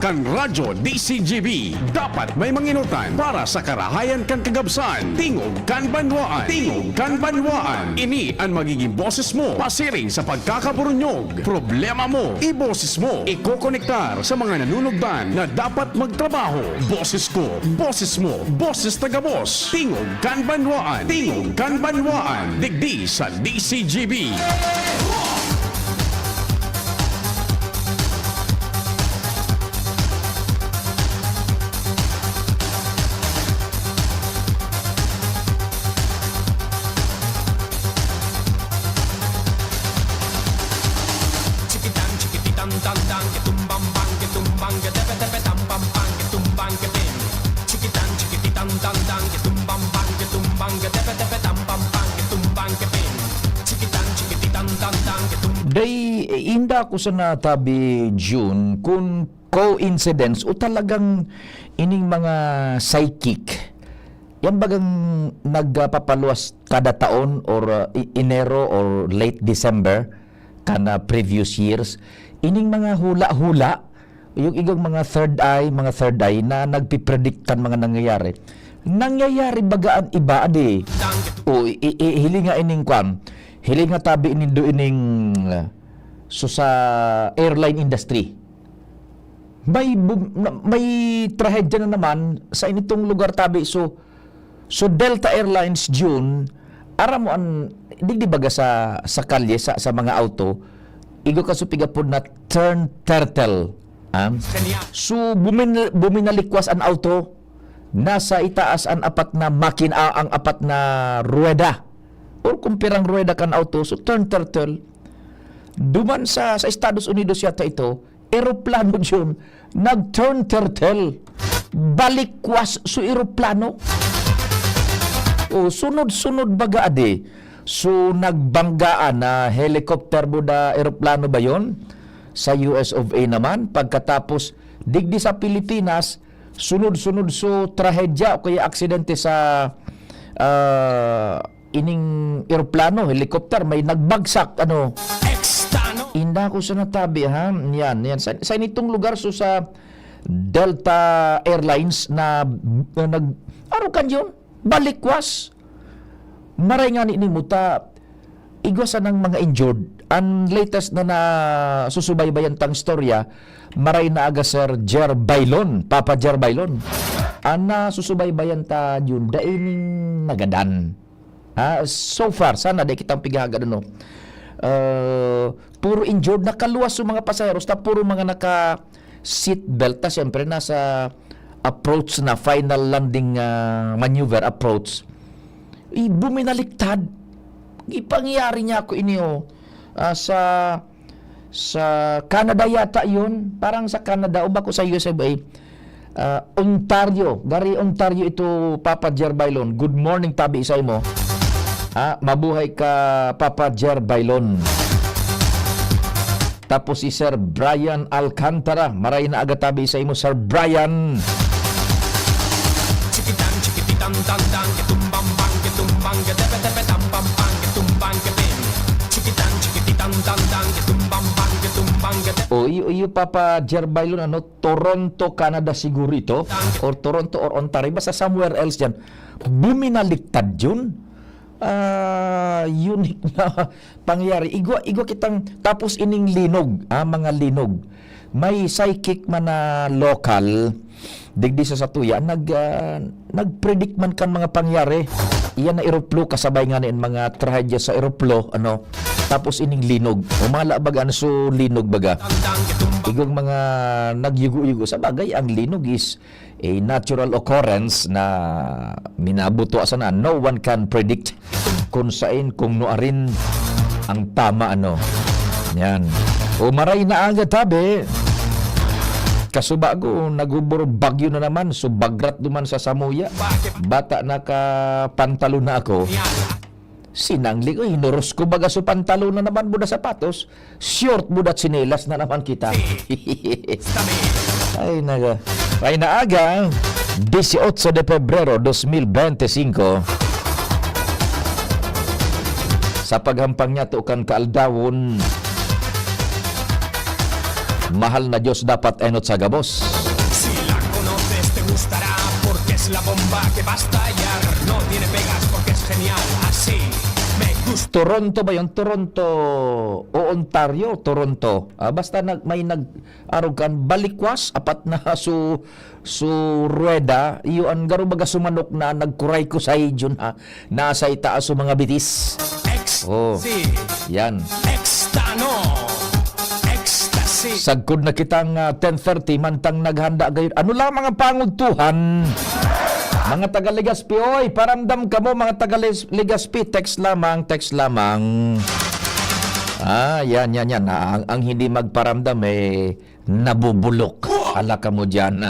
Kan Radyo DCGB, dapat may manginutan para sa karahayan kan kagabsan. Tingog kan banwaan. Tingog kan banwaan. Ini ang magiging boses mo pasiring sa pagkakaburunyog. Problema mo, iboses mo. Ikokonektar sa mga nanunugdan na dapat magtrabaho. Boses ko, boses mo, boses tagabos. Tingog kan banwaan. Tingog kan banwaan. Digdi sa DCGB. Day inda ko sa natabi June kung coincidence o talagang ining mga psychic yan bagang nagpapaluwas kada taon or Enero or late December kana previous years ining mga hula-hula yung igong mga third eye na nagpiprediktan mga nangyayari bagaan iba ade o hilinga ining kwan hilinga tabi inindo ining so sa airline industry may trahedya na naman sa initong lugar tabi so Delta Airlines June ara mo an digdi baga sa kalye sa mga auto igo ka supigapod na turn turtle so buminalikwas an auto nasa itaas ang apat na makina ang apat na rueda or kung pirang rueda kan auto so turn turtle duman sa Estados Unidos yata ito eroplano yun nag turn turtle balikwas so eroplano o sunod baga ade so nagbanggaan na helicopter buda eroplano ba yon sa US of A naman pagkatapos digdi sa Pilipinas sunod so trahedya o kaya aksidente sa ining eroplano, helicopter, may nagbagsak, Inda ko sa natabi, ha? Yan. Sa initong lugar, so sa Delta Airlines na arukan yun, balikwas. Maray nga ni muta, igwasan ng mga injured. Ang latest na susubaybayan tang storya, maray na aga Sir Jer Bailon, Papa Jer Bailon. Ang susubaybayan ta yun, daining nagadan. So far, sana di kitang pigahaga no. Puro injured, nakaluwas yung mga pasaheros, ta puro mga naka seatbelt, ta siyempre nasa approach na final landing maneuver approach. Buminaliktad. Ipangyari niya ako inyo sa Canada yata yun, parang sa Canada o bako sa USA Ontario, Gary Ontario ito Papa Jer Bailon. Good morning tabi isay mo. Mabuhay ka Papa Jer Bailon. Tapos si Sir Brian Alcantara, maray na aga tabi isay mo Sir Brian. Chikitan chikitan tang tang ketumbang bang ketumbang ketepe tepe tampam bang ketumbang kepin. Chikitan chikitan tang tang ketumbang bang ketumbang ketepe. Iyo Papa Jer Bailon Toronto, Canada siguro ito or Toronto or Ontario basta somewhere else dyan. Buminaliktad yun. Unique na pangyari. Igwa kitang tapos ining linog, mga linog. May psychic man na local digdi sa satuya nagpredict man kan mga pangyari. Iyan na eroplo kasabay nga ni mga trahedya sa eroplo tapos ining linog. Umala baga so linog baga. Igong mga nagyugo-yugo sa bagay ang linog is a natural occurrence na minabuto asa na no one can predict kung saan kung nuarin ang tama yan maray na aga tabi kasubago nagubor bagyo na naman so bagrat duman sa Samuya bata nakapantalo na ako sinangli ko hinuros ko baga so pantalo na naman buda sapatos short buda tsinelas na naman kita ay naaga 18 de Pebrero 2025 sa paghampang niya tukan kaaldawon Mahal na Diyos dapat enot sa gabos. Si la conoces te gustará porque es la bomba que va a estallar. No tiene pegas porque es genial, así me gusta. Toronto ba yun? Toronto o Ontario? Toronto. Basta may nag-arugan balikwas, apat na su rueda, yun garo baga sumanok na nagkuray ko sa idyon ha. Nasa itaas o mga bitis. Oh, yan. Extano. Ecstasy. Sagkod na kitang 10:30 mantang naghanda gayon. Ano lang mga pangudtuhan? Mga taga Legazpi, oy, paramdam ka mo mga taga Legazpi, text lamang. Yan. Ang hindi magparamdam nabubulok. Ala ka mo dyan.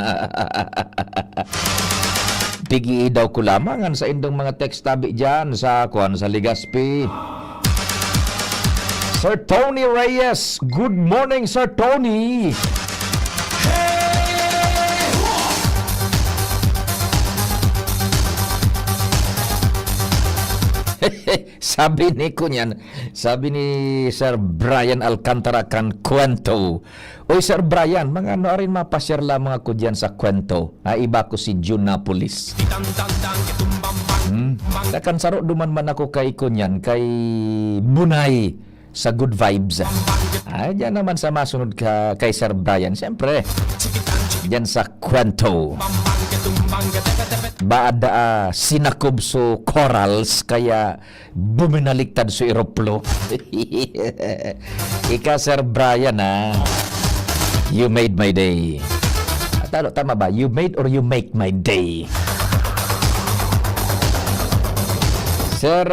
Pigi daw ko lamang sa indong mga text tabi dyan sa Legazpi. Sir Tony Reyes, good morning Sir Tony. Sabi ni Sir Brian Alcantara kan kwento. Oy Sir Brian, mga ano rin mapashare lamang ako diyan sa kwento. Iba ko si Junapolis. Dakan saro duman man ako kay kunyan, kay Bunay sa Good Vibes. Diyan naman sa masunod ka kay Sir Brian. Siyempre, diyan sa kwento. Baada sinakob so corals kaya buminaliktad so eroplo. Ika Sir Brian you made my day. Tama ba? You made or you make my day? Sir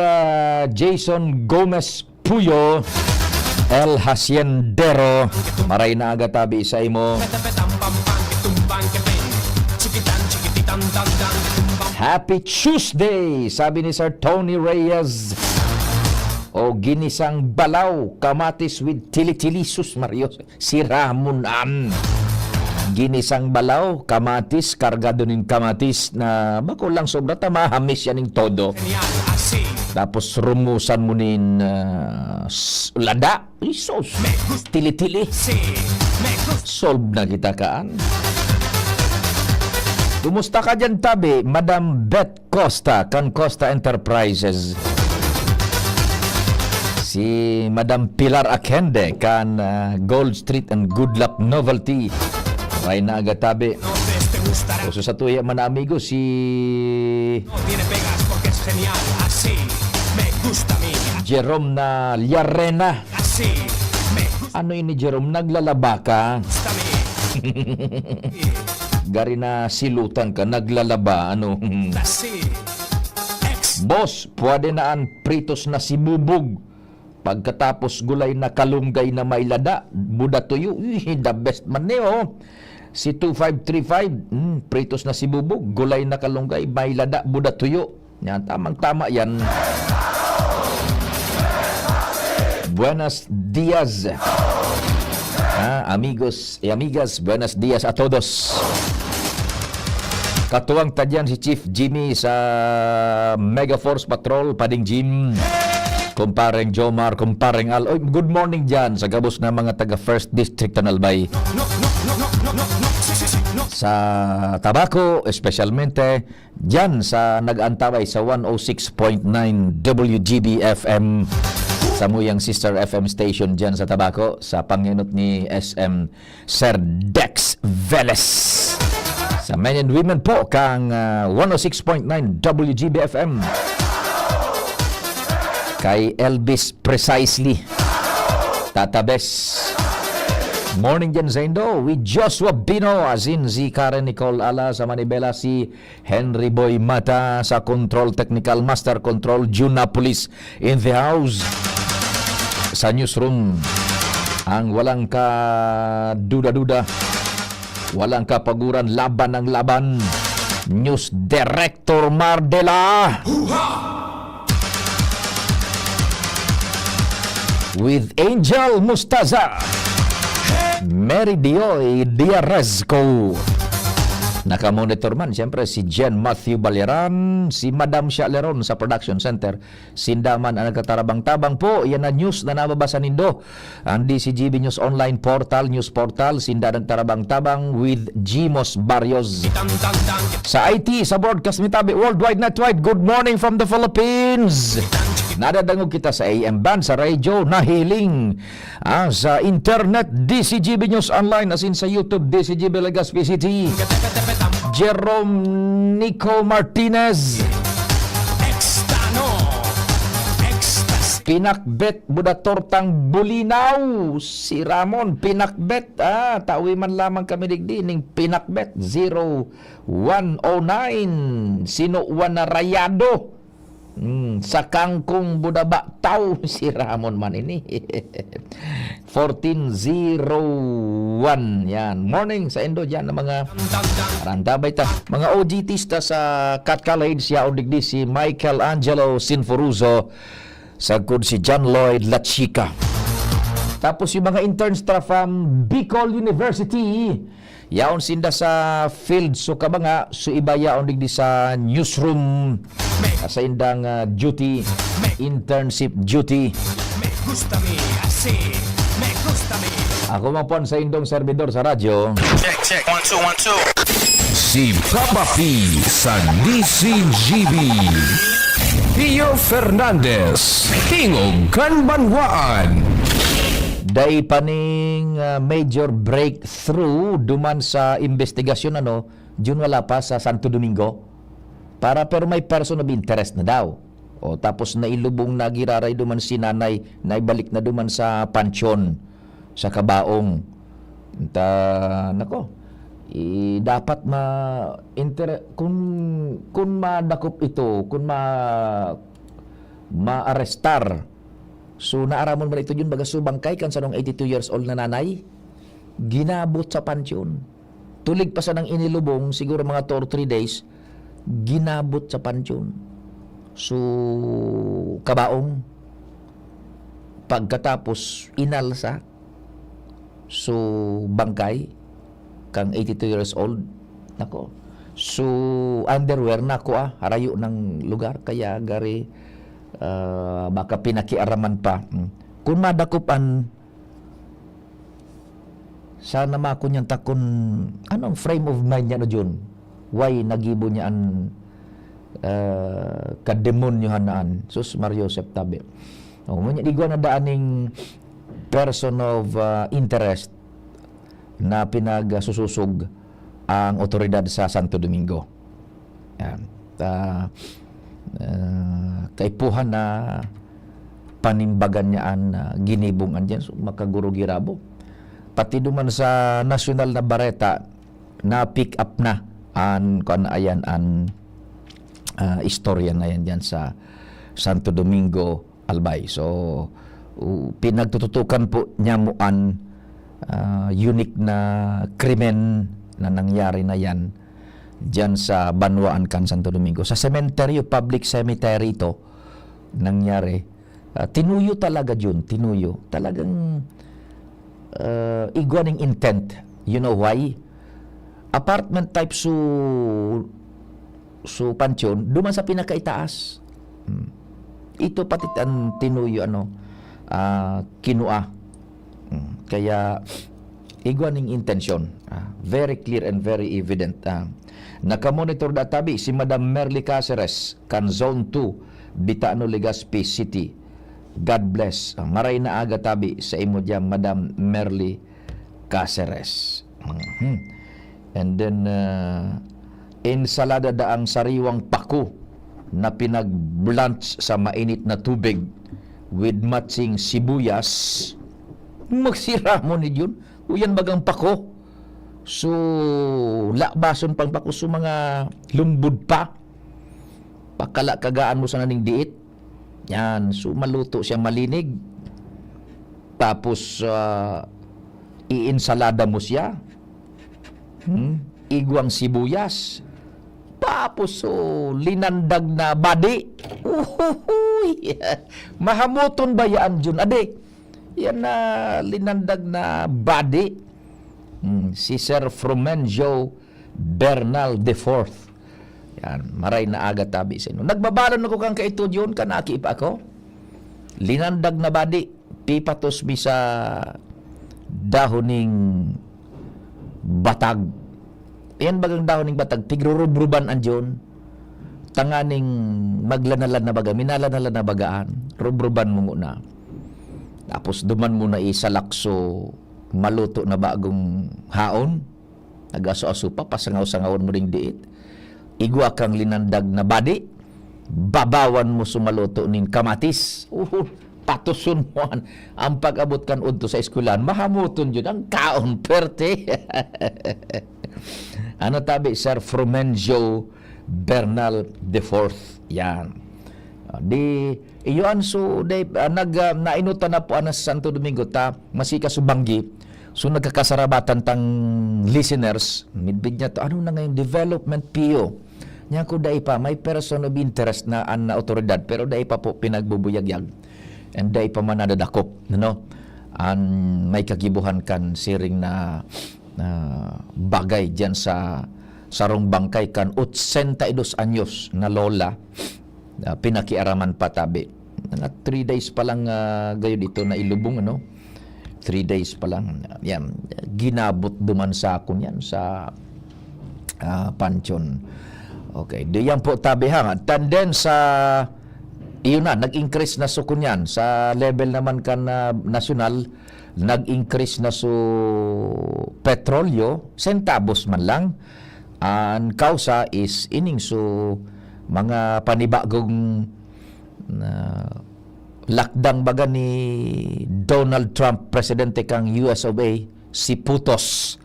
Jason Gomez Puyo, El Haciendero, maray na agatabi sa imo. Happy Tuesday, sabi ni Sir Tony Reyes. O ginisang balaw, kamatis with tili-tili, sus Mario, si Ramonan. Ginisang balaw, kamatis, kargado ng kamatis na bako lang sobra tamahamis yan ng todo. Tapos rumusan mo nin lada, isos, tili-tili. Solve na kita kaan. Kumusta ka dyan tabi, Madam Beth Costa, kan Costa Enterprises. Si Madam Pilar Akende, kan Gold Street and Good Luck Novelty. Ray na agatabi. So sa tuya man amigo, si Jerome na Llarena. Ano ini Jerome, naglalaba ka? Gari na silutan ka, naglalaba, ano? Boss, pwede naan pritos na sibubog. Pagkatapos gulay na kalunggay na may lada, buda tuyo, the best man niyo. Si 2535, pritos na sibubog, gulay na kalunggay, may lada, buda tuyo. Yan, tamang-tama yan. Buenos dias. Amigos y amigas, buenos dias a todos. Katuwang tadyan si Chief Jimmy sa Mega Force Patrol, Pading Jim. Kumpareng Jomar, kumpareng Al. Oy, good morning dyan sa gabos na mga taga First District Tanalbay. Sa Tabaco, especialmente dyan sa nag-antabay sa 106.9 WGB FM. Sa muyang sister FM station dyan sa Tabaco, sa panginot ni SM Sir Dex Veles. Sa men and women po, kang 106.9 WGB FM. Kay Elvis Precisely, Tatabes. Morning dyan sa Indo, with Joshua Bino, as in si Karen Nicole Ala, sa Manibela si Henry Boy Mata, sa Control Technical Master Control, Junapolis in the house. Sa newsroom, ang walang ka duda-duda, walang kapaguran, laban ng laban, News Director Mardela. With Angel Mustaza, Mary Dioy Diarezco, Nakamonitor man, siyempre, si Jen Matthew Baleran, si Madam Shaleron sa Production Center. Sindaman ang nagkatarabang-tabang po. Yan na news na nababasa nindo. Ang DCGB News Online Portal, News Portal, sinda nagtarabang-tabang with Gmos Barrios. Sa IT, sa broadcast mitabi, worldwide, netwide, good morning from the Philippines. Nadadangog kita sa AM band, sa radio, nahiling. Sa internet, DCGB News Online, as in sa YouTube, DCGB Legazpi City. Jerome Nico Martinez. Pinakbet Buda Tortang Bulinaw. Si Ramon Pinakbet. Tawi man lamang kami digdining Pinakbet 0109. Sino na Rayado. Sa Kangkong Budaba Tau. Si Ramon man ini. 1401. Yan. Morning sa Indo dyan na mga randabay ta. Mga OGTs ta sa Cat College. Yaon digdi si Michael Angelo Sinforuzo. Sagod si John Lloyd Lachica. Tapos yung mga interns from Bicol University. Yaon sinda sa field. So kabanga, so iba yaon digdi sa newsroom. Sa indang duty, internship duty. Ako man po sa indong servidor sa radyo. Check. 1, 2, 1, 2. Si Papa P sa DCGB. Pio Fernandez, Tingog Kanbanwaan. Day paning major breakthrough duman sa investigasyon June wala pa sa Santo Domingo. Pero may person of interest na daw. O tapos nailubong nagiraray duman si nanay, naibalik na duman sa pansyon sa Kabaong. Dapat kung madakop ito, kung maarestar. So naaramon man ito yun baga subangkay kan sa nung 82 years old na nanay, ginabot sa pansyon. Tulig pa sa nang inilubong, siguro mga 2 or 3 days, ginabot sa pansyon. So Kabaong, pagkatapos inalsa, so bangkay kang 82 years old. Nako. So underwear nako harayo ng lugar kaya gari baka pinakiaraman pa. Kung madakupan sana mako niyang takon anong frame of mind niya Jun. Why nagibo niya an kademonyohan naan sus Mario Septabe. Munya digwa na daaning person of interest na pinagsususog ang otoridad sa Santo Domingo. Yan. Kaipuhan na panimbagan niyaan ginibungan dyan. So, makaguro girabo. Pati duman sa national na bareta na pick up na istorya na yan dyan sa Santo Domingo, Albay. So, pinagtututukan po niya muan unique na krimen na nangyari na yan dyan sa Banwaan kan Santo Domingo. Sa cemetery, public cemetery ito nangyari. Tinuyo talaga yun. Tinuyo. Talagang iguaning intent. You know why? Apartment type so pansyon, duman sa pinakaitaas. Ito pati ang tinuyo kinua. Kaya iguaning intention. Very clear and very evident. Nakamonitor databi si Madam Merly Caceres kan Zone 2 Bitano, Legazpi City. God bless. Maray na aga tabi sa imo diyan Madam Merly Caceres. And then ensalada daang sariwang pako na pinag-blanch sa mainit na tubig with matching sibuyas. Magsira mo ni yun. Uyan bagang pako. So, lakbason pang pako so mga lumbod pa. Pakala kagaan mo sa naning diit. Yan. So, maluto siya malinig. Tapos, iinsalada mo siya. Igwang sibuyas. Tapos, linandag na badi. Mahamoton ba yan, Jun? Ade, yan na linandag na badi. Si Sir Frumenjo Bernal IV. Yan, maray na aga tabi sa inyo. Nagbabalon ako kang kaitudyon, kanaki pa ako. Linandag na badi, pipatos mi sa dahoning batag. Yan bagang dahoning batag, tigrurubruban andyon. Tanganing maglanalan na baga, minalanalan na bagaan, rubruban mo muna. Tapos duman mo na isalakso, maluto na bagong haon, nagaso-aso pa, pasangaw-sangawon mo ring diit. Igwa kang linandag na badi, babawan mo sumaluto ning kamatis. Patusun mo ang pag-abot kan udto sa eskulan, mahamuton yun ang kaon perte. Ano tabi, Sir Frumencio Bernal IV. Yan. Di iyon so nainutan na po anas Santo Domingo ta masika subanggi. So nagkakasarabatan tang listeners, midbid niya to ano na ngayon development PO. Nya ko dai pa may person of interest na an na otoridad pero dai pa po pinagbubuyagyag. And dai pa man nadadakop, no? An may kagibuhan kan siring na bagay diyan sa sarong bangkay kan 82 anyos na lola pinakiaraman patabi. 3 days pa lang gayon ito na ilubong, ano? 3 days pa lang. Yan, ginabot duman sa akon yan sa pansyon. Okay, diyan po tabi ha. Tanden sa iyon na, nag-increase na sukon yan. Sa level naman kan nasyonal, nag-increase na so petrolyo, centavos man lang. Ang kausa is ining so mga panibagong lakdang baga ni Donald Trump, presidente kang US of A, si Putos,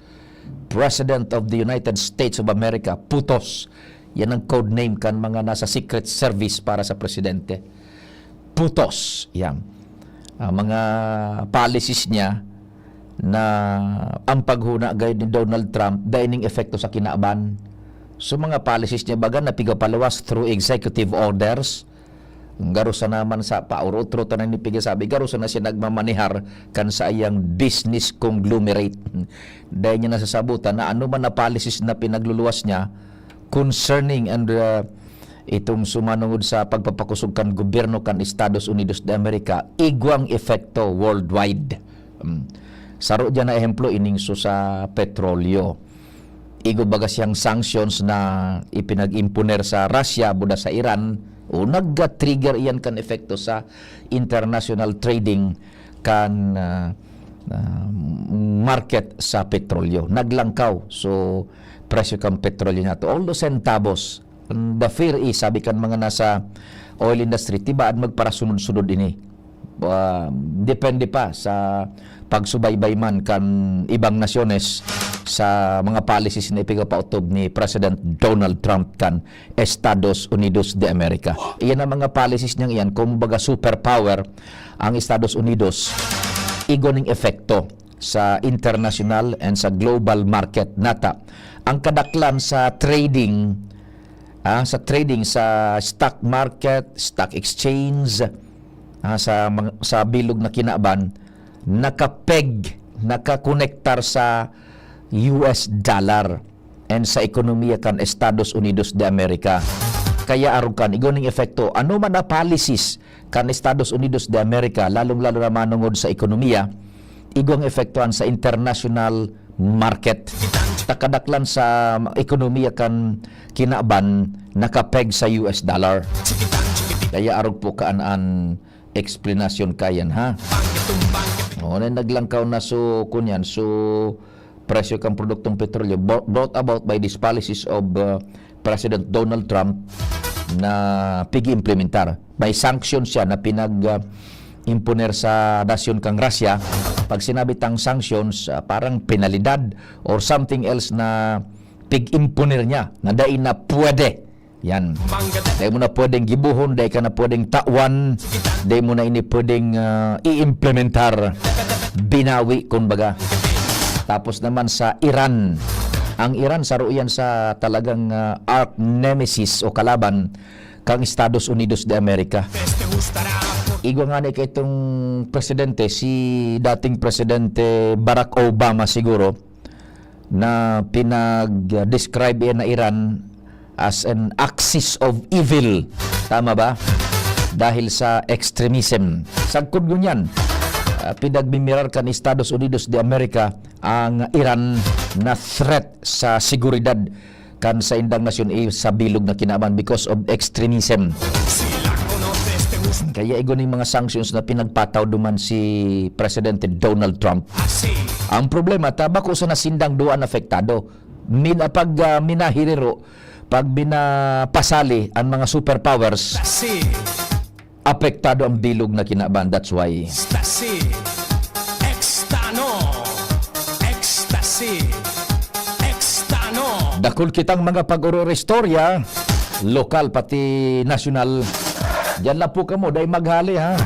President of the United States of America, Putos. Yan ang code name kan mga nasa Secret Service para sa presidente. Putos. Yan. Mga policies niya na ang paghuna gayud ni Donald Trump dining epekto sa kinaaban. So mga policies niya baga napigapalawas through executive orders. Garusa naman sa paurotro tanan ni pigasabi garusa na siya nagmamanihar kan sa iyang business conglomerate. Dahil niya nasasabutan na ano man na policies na pinagluluwas niya concerning and itong sumanungod sa pagpapakusog kan gobyerno kan Estados Unidos de America igwang epekto worldwide. Saro dyan na ehemplo iningso sa petrolyo. Igo baga siyang sanctions na ipinag-imponer sa Russia buda sa Iran o nag-trigger iyan kan epekto sa international trading kan market sa petrolyo. Naglangkaw. So, presyo kan petrolyo nato. Although centavos, the fear is, sabi kan mga nasa oil industry, tibaan magparasunod-sunod ini. Depende pa sa pagsubaybay man kan ibang nasyones sa mga policies na ipigapautob ni President Donald Trump kan Estados Unidos de America. Iyan ang mga policies niyang iyan, kumbaga superpower ang Estados Unidos, igoning efekto sa international and sa global market nata. Ang kadaklan sa trading, sa stock market, stock exchange, sa bilog na kinaaban, nakakonektar sa US dollar and sa ekonomiya kan Estados Unidos de America. Kaya aron kan igoning epekto ano man na policies kan Estados Unidos de America lalong-lalo na manungod sa ekonomiya igong epektuan sa international market. Takadaklan sa ekonomiya kan kinaaban nakapeg sa US dollar. Kaya aron po kaan explanation kayan ha. Naglangkaw na so kunyan so presyo kang produktong petrolyo brought about by these policies of President Donald Trump na pigi-implementar. May sanctions siya na imponer sa nasyon kang Russia. Pag sinabi tang sanctions, parang penalidad or something else na pig-imponer niya na dahil na pwede. Yan. Dahil mo na pwedeng gibuhon, dahil ka na pwedeng tawan, dahil mo na ini pwedeng i-implementar. Binawi, kumbaga. Tapos naman sa Iran. Ang Iran, saruyan sa talagang arch nemesis o kalaban kang Estados Unidos de America. Igo nga na itong presidente, si dating presidente Barack Obama siguro, na pinag-describe yan na Iran as an axis of evil. Tama ba? Dahil sa extremism. Sagkod ko niyan, pinagmimirar kan Estados Unidos de America ang Iran na threat sa seguridad kan sa indang nasyon sa bilog na kinaban because of extremism. Kaya igo ng mga sanctions na pinagpataw duman si Presidente Donald Trump. Ang problema, tabako sa nasindang duan apektado. Pag minahiriro, pag binapasali ang mga superpowers, apektado ang bilog na kinaban. That's why. Ecstasy, Extano, Ecstasy, Extano. Dakol kitang mga pag-uro-restorya, lokal pati nasyonal. Diyan lang po kamo, dahil maghali ha.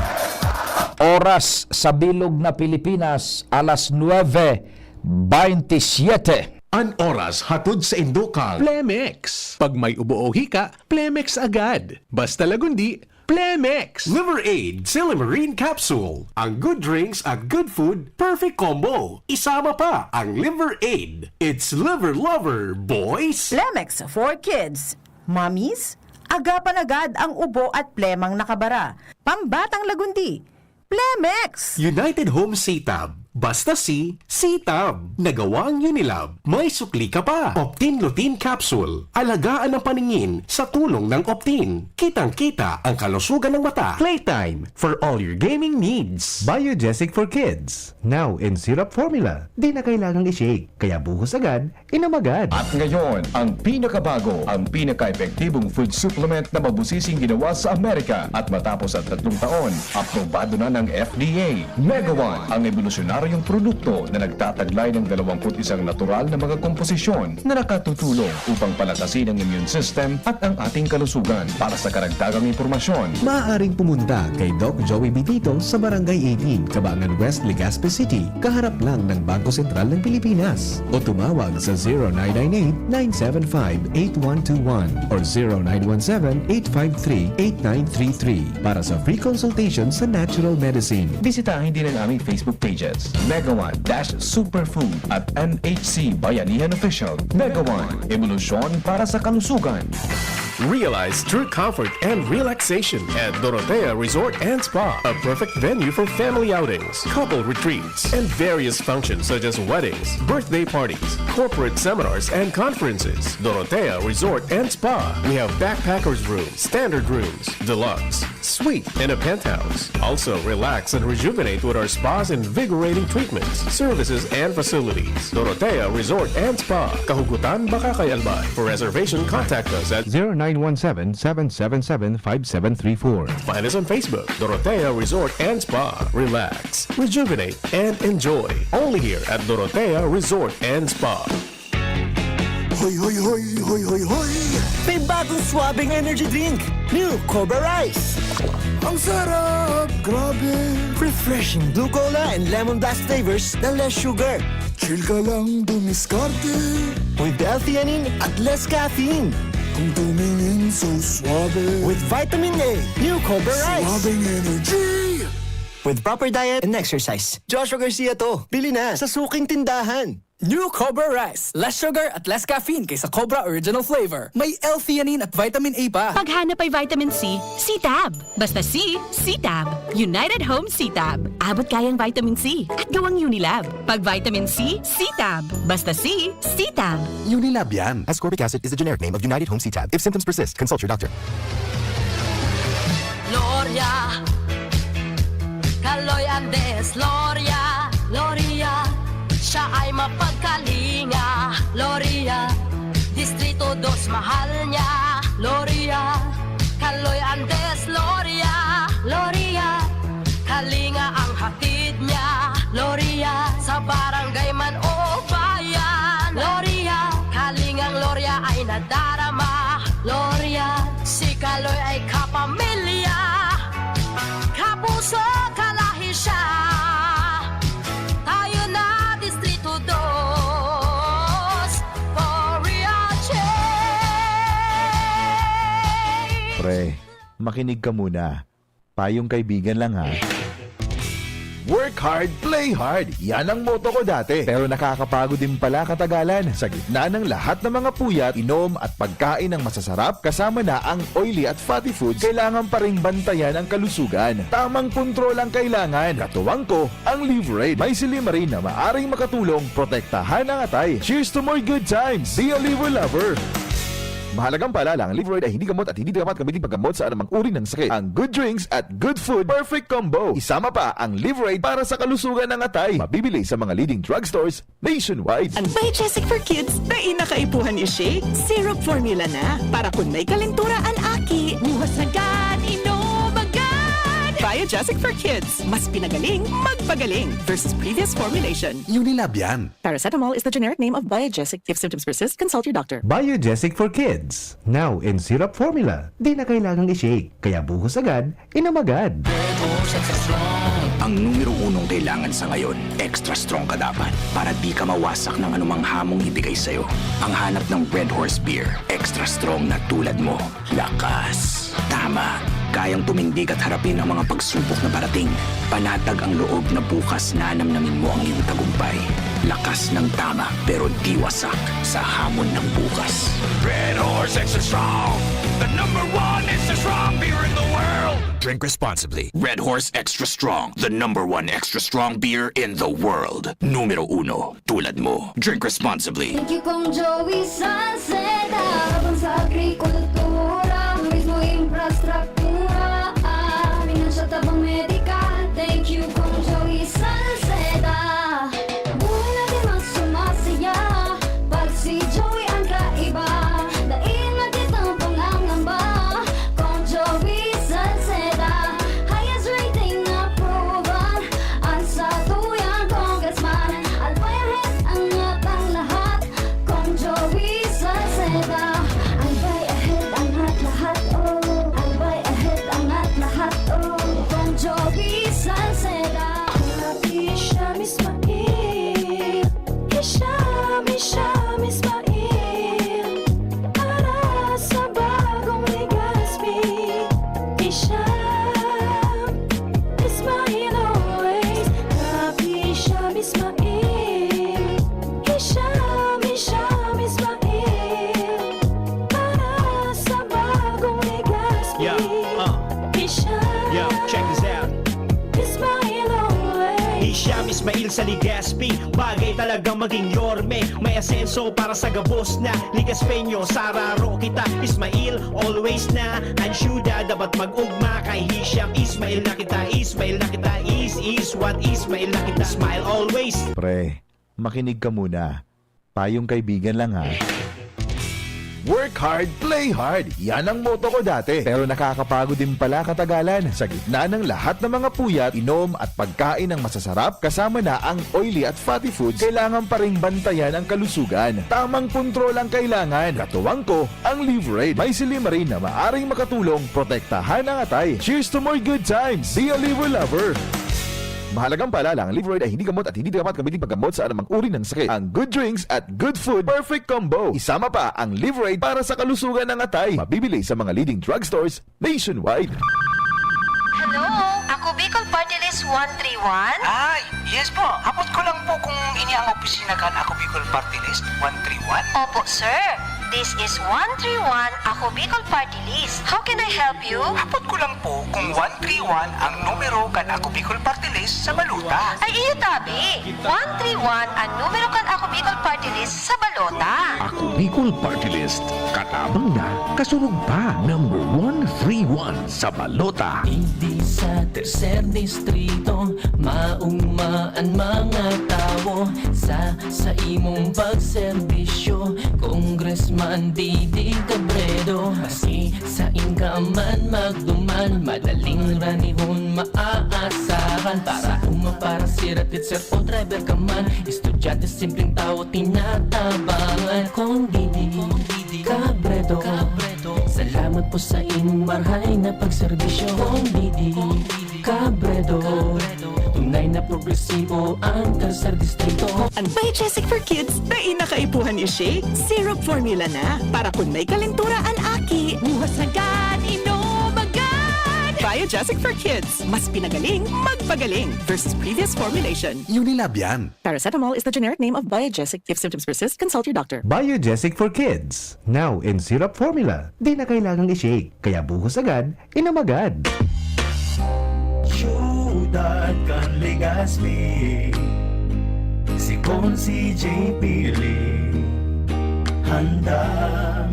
Oras sa bilog na Pilipinas, alas 9:27. An oras hatod sa Indokal. Plemex. Pag may ubo o hika, Plemex agad. Basta lagundi, Plemex. Liver Aid Silimarine Capsule. Ang good drinks at good food, perfect combo. Isama pa ang Liver Aid. It's liver lover, boys! Plemex for kids. Mommies, agapan agad ang ubo at plemang nakabara. Pambatang lagundi. Plemex! United Home CTAB. Basta CTAB. Nagawang Unilab. May sukli ka pa. Optin Lutein Capsule. Alagaan ang paningin sa tulong ng Optin. Kitang-kita ang kalusugan ng mata. Playtime for all your gaming needs. Biogesic for kids. Now in syrup formula. Di na kailangang i-shake. Kaya buhos agad, inom agad. At ngayon, ang pinakabago, ang pinaka-epektibong food supplement na mabusising ginawa sa Amerika at matapos at 3 taon, aprobado na ng FDA. Mega One, ang evolusyonaryong produkto na nagtataglay ng 21 natural na mga komposisyon na nakatutulong upang palakasin ang immune system at ang ating kalusugan. Para sa karagdagang impormasyon, Maaaring pumunta kay Doc Joey Bitito sa Barangay 18, Cabangan West, Legazpi City, kaharap lang ng Bangko Sentral ng Pilipinas. O tumawag sa 0998-975-8121 or 0917-853-8933 para sa free consultation sa natural medicine. bisitahin din ang aming Facebook pages, Mega One Superfood at MHC Bayanihan Official. Mega One, evolusyon para sa kalusugan. Realize true comfort and relaxation at Dorotea Resort and Spa, a perfect venue for family outings, couple retreats, and various functions such as weddings, birthday parties, corporate seminars, and conferences. Dorotea Resort and Spa. We have backpackers rooms, standard rooms, deluxe, suite, and a penthouse. Also, relax and rejuvenate with our spas and invigorating treatments, services, and facilities. Dorotea Resort and Spa, Kahugutan, Bakakay, Albay. For reservation, contact us at 0917-777-5734. Find us on Facebook, Dorotea Resort and Spa. Relax, rejuvenate, and enjoy. Only here at Dorotea Resort and Spa. Hoy, hoy, hoy, hoy, hoy, hoy! May bagong swabing energy drink! New Cobra Rice! Ang sarap! Grabe! Refreshing blue cola and lemon blast flavors na less sugar. Chill ka lang dumiskarte. With L-theanine at less caffeine. Ang tumingin so suabe. With vitamin A. New Cobra Rice! Swabing energy! With proper diet and exercise. Joshua Garcia to. Bili na sa suking tindahan. New Cobra Rice. Less sugar at less caffeine kaysa Cobra Original Flavor. May L-theanine at vitamin A pa. Paghanap ay vitamin C, CTAB. Basta C, CTAB. United Home CTAB. Abot kayang vitamin C at gawang Unilab. Pag vitamin C, CTAB. Basta C, CTAB. Unilab yan. Ascorbic acid is the generic name of United Home C-Tab. If symptoms persist, consult your doctor. Gloria. Kaloy Andes, Gloria. Gloria. Siya ay mapagkalinga, Gloria. Distrito 2 mahal niya, Gloria. Kaloy Andes, Gloria. Gloria. Kalinga ang hatid niya, Gloria. Sa barangay man o bayan, Gloria. Kalingang Gloria ay nadarama, Gloria. Si Kaloy ay kapamilya, kapuso kalahi siya. Pre, makinig ka muna. Payong kaibigan lang ha. Work hard, play hard. Yan ang motto ko dati. Pero nakakapagod din pala katagalan. Sa gitna ng lahat ng mga puyat, inom at pagkain ng masasarap, kasama na ang oily at fatty foods, kailangan pa rin bantayan ang kalusugan. Tamang kontrol ang kailangan. Katuwang ko, ang Liverade. May silimarin na maaring makatulong protektahan ang atay. Cheers to more good times. Be a liver lover. Mahalagang paalala, ang Liverade ay hindi gamot at hindi dapat gamitin paggamot sa anumang uri ng sakit. Ang good drinks at good food, perfect combo. Isama pa ang Liverade para sa kalusugan ng atay. Mabibili sa mga leading drugstores nationwide. Ang Biogesic for Kids na inakaipuhan ni Shea, syrup formula na. Para kung may kalentura ang aki, buhas agad, inom agad. Biogesic for Kids, mas pinagaling, magpagaling versus previous formulation. Unilab yan. Paracetamol is the generic name of Biogesic. If symptoms persist, consult your doctor. Biogesic for Kids. Now in syrup formula. Di na kailangang i-shake. Kaya buhos agad, inom agad. Ang numero unong kailangan sa ngayon, extra strong ka dapat para di ka mawasak ng anumang hamong ibigay sa'yo. Ang hanap ng Red Horse Beer, extra strong na tulad mo. Lakas. Tama. Kayang tumindig at harapin ang mga pagsubok na parating. Panatag ang loob na bukas na namnamin mo ang iyong tagumpay. Lakas ng tama pero di wasak sa hamon ng bukas. Red Horse Extra Strong, the #1 extra strong beer in the world. Drink responsibly. Red Horse Extra Strong, the #1 extra strong beer in the world. Numero 1, tulad mo. Drink responsibly. Thank you kong Joey Sanceda. Habang sa agrikultura, mismo infrastruktura, finansya tabang medikal. Thank you kong Joey Sanceda. Buhay natin mas sumasaya pag si Joey ang kaiba. Daig natin ang pangangamba kong Joey Sanceda. Highest rating na proven ang sa tuyang congressman. Albayahet ang atang lahat kong Joey Sanceda. Albay ahead ang lahat, oh. Albay ahead ang lahat, oh. Kong Joey Sanceda. Hisham Ismail, Hisham Ismail, para sa bagong Legazpi. Hisham Ismail always. Hisham Ismail, Hisham Ismail, para sa bagong Legazpi. Hisham check this out. Ismail always. Hisham Ismail sa Legazpi, bagay talagang maging yorme. May asenso para sa gabos na Ligaspeño, sararo kita. Ismail, always na ansyuda, dapat mag-ugma kay Hisham Ismail na kita. Ismail na kita, is what Ismail na kita. Smile always. Pre, makinig ka muna. Payong kaibigan lang ha. Work hard, play hard. Yan ang motto ko dati. Pero nakakapagod din pala katagalan. Sa gitna ng lahat ng mga puyat, inom at pagkain ng masasarap, kasama na ang oily at fatty foods, kailangan pa rin bantayan ang kalusugan. Tamang kontrol ang kailangan. Katuwang ko, ang Liverade. May silimarin na maaring makatulong protektahan ang atay. Cheers to more good times. Be a liver lover. Mahalagang paalala, ang Liverade ay hindi gamot at hindi dapat gamitin paggamot sa anumang uri ng sakit. Ang good drinks at good food, perfect combo. Isama pa ang Liverade para sa kalusugan ng atay. Mabibili sa mga leading drugstores nationwide. Hello, ako Bicol Party List 131? Ay, yes po. Abot ko lang po kung ini ang opisina kan ako Bicol Party List 131. Opo, sir. This is 131 Ako Bicol Party List. How can I help you? Abot ko lang po kung 131 ang numero kan ako Bicol Party List sa baluta. Ay, iyo tabi. 131 ang numero kan Ako Bicol Party List sa balota. Ako Bicol Party List. Katabang na, kasunod pa. Number 131 sa balota. Hindi sa tercer distrito maugmaan mga tao sa imong pagserbisyo. Congressman Didi Cabredo, maski sa inkaman magduman, madaling ranihon maaasahan. Para para siratit sir o driver ka man, estudyante simpleng tao tinatabangan. Kung Didi Cabredo, salamat po sa inyong marhay na pagserbisyo. Kung Didi Cabredo, tunay na progresibo ang tercer distrito. Ang Biogesic for Kids na inakaipuhan ni Shea, syrup formula na. Para kung may kalentura ang aki, buhas agad, inom agad. Biogesic for Kids. Mas pinagaling, magpagaling versus previous formulation. Unilab yan. Paracetamol is the generic name of Biogesic. If symptoms persist, consult your doctor. Biogesic for Kids. Now in syrup formula. Di na kailangang i-shake. Kaya buhos agad, inom agad. Syudad kan Legazpi, si Consi J. Pili, handang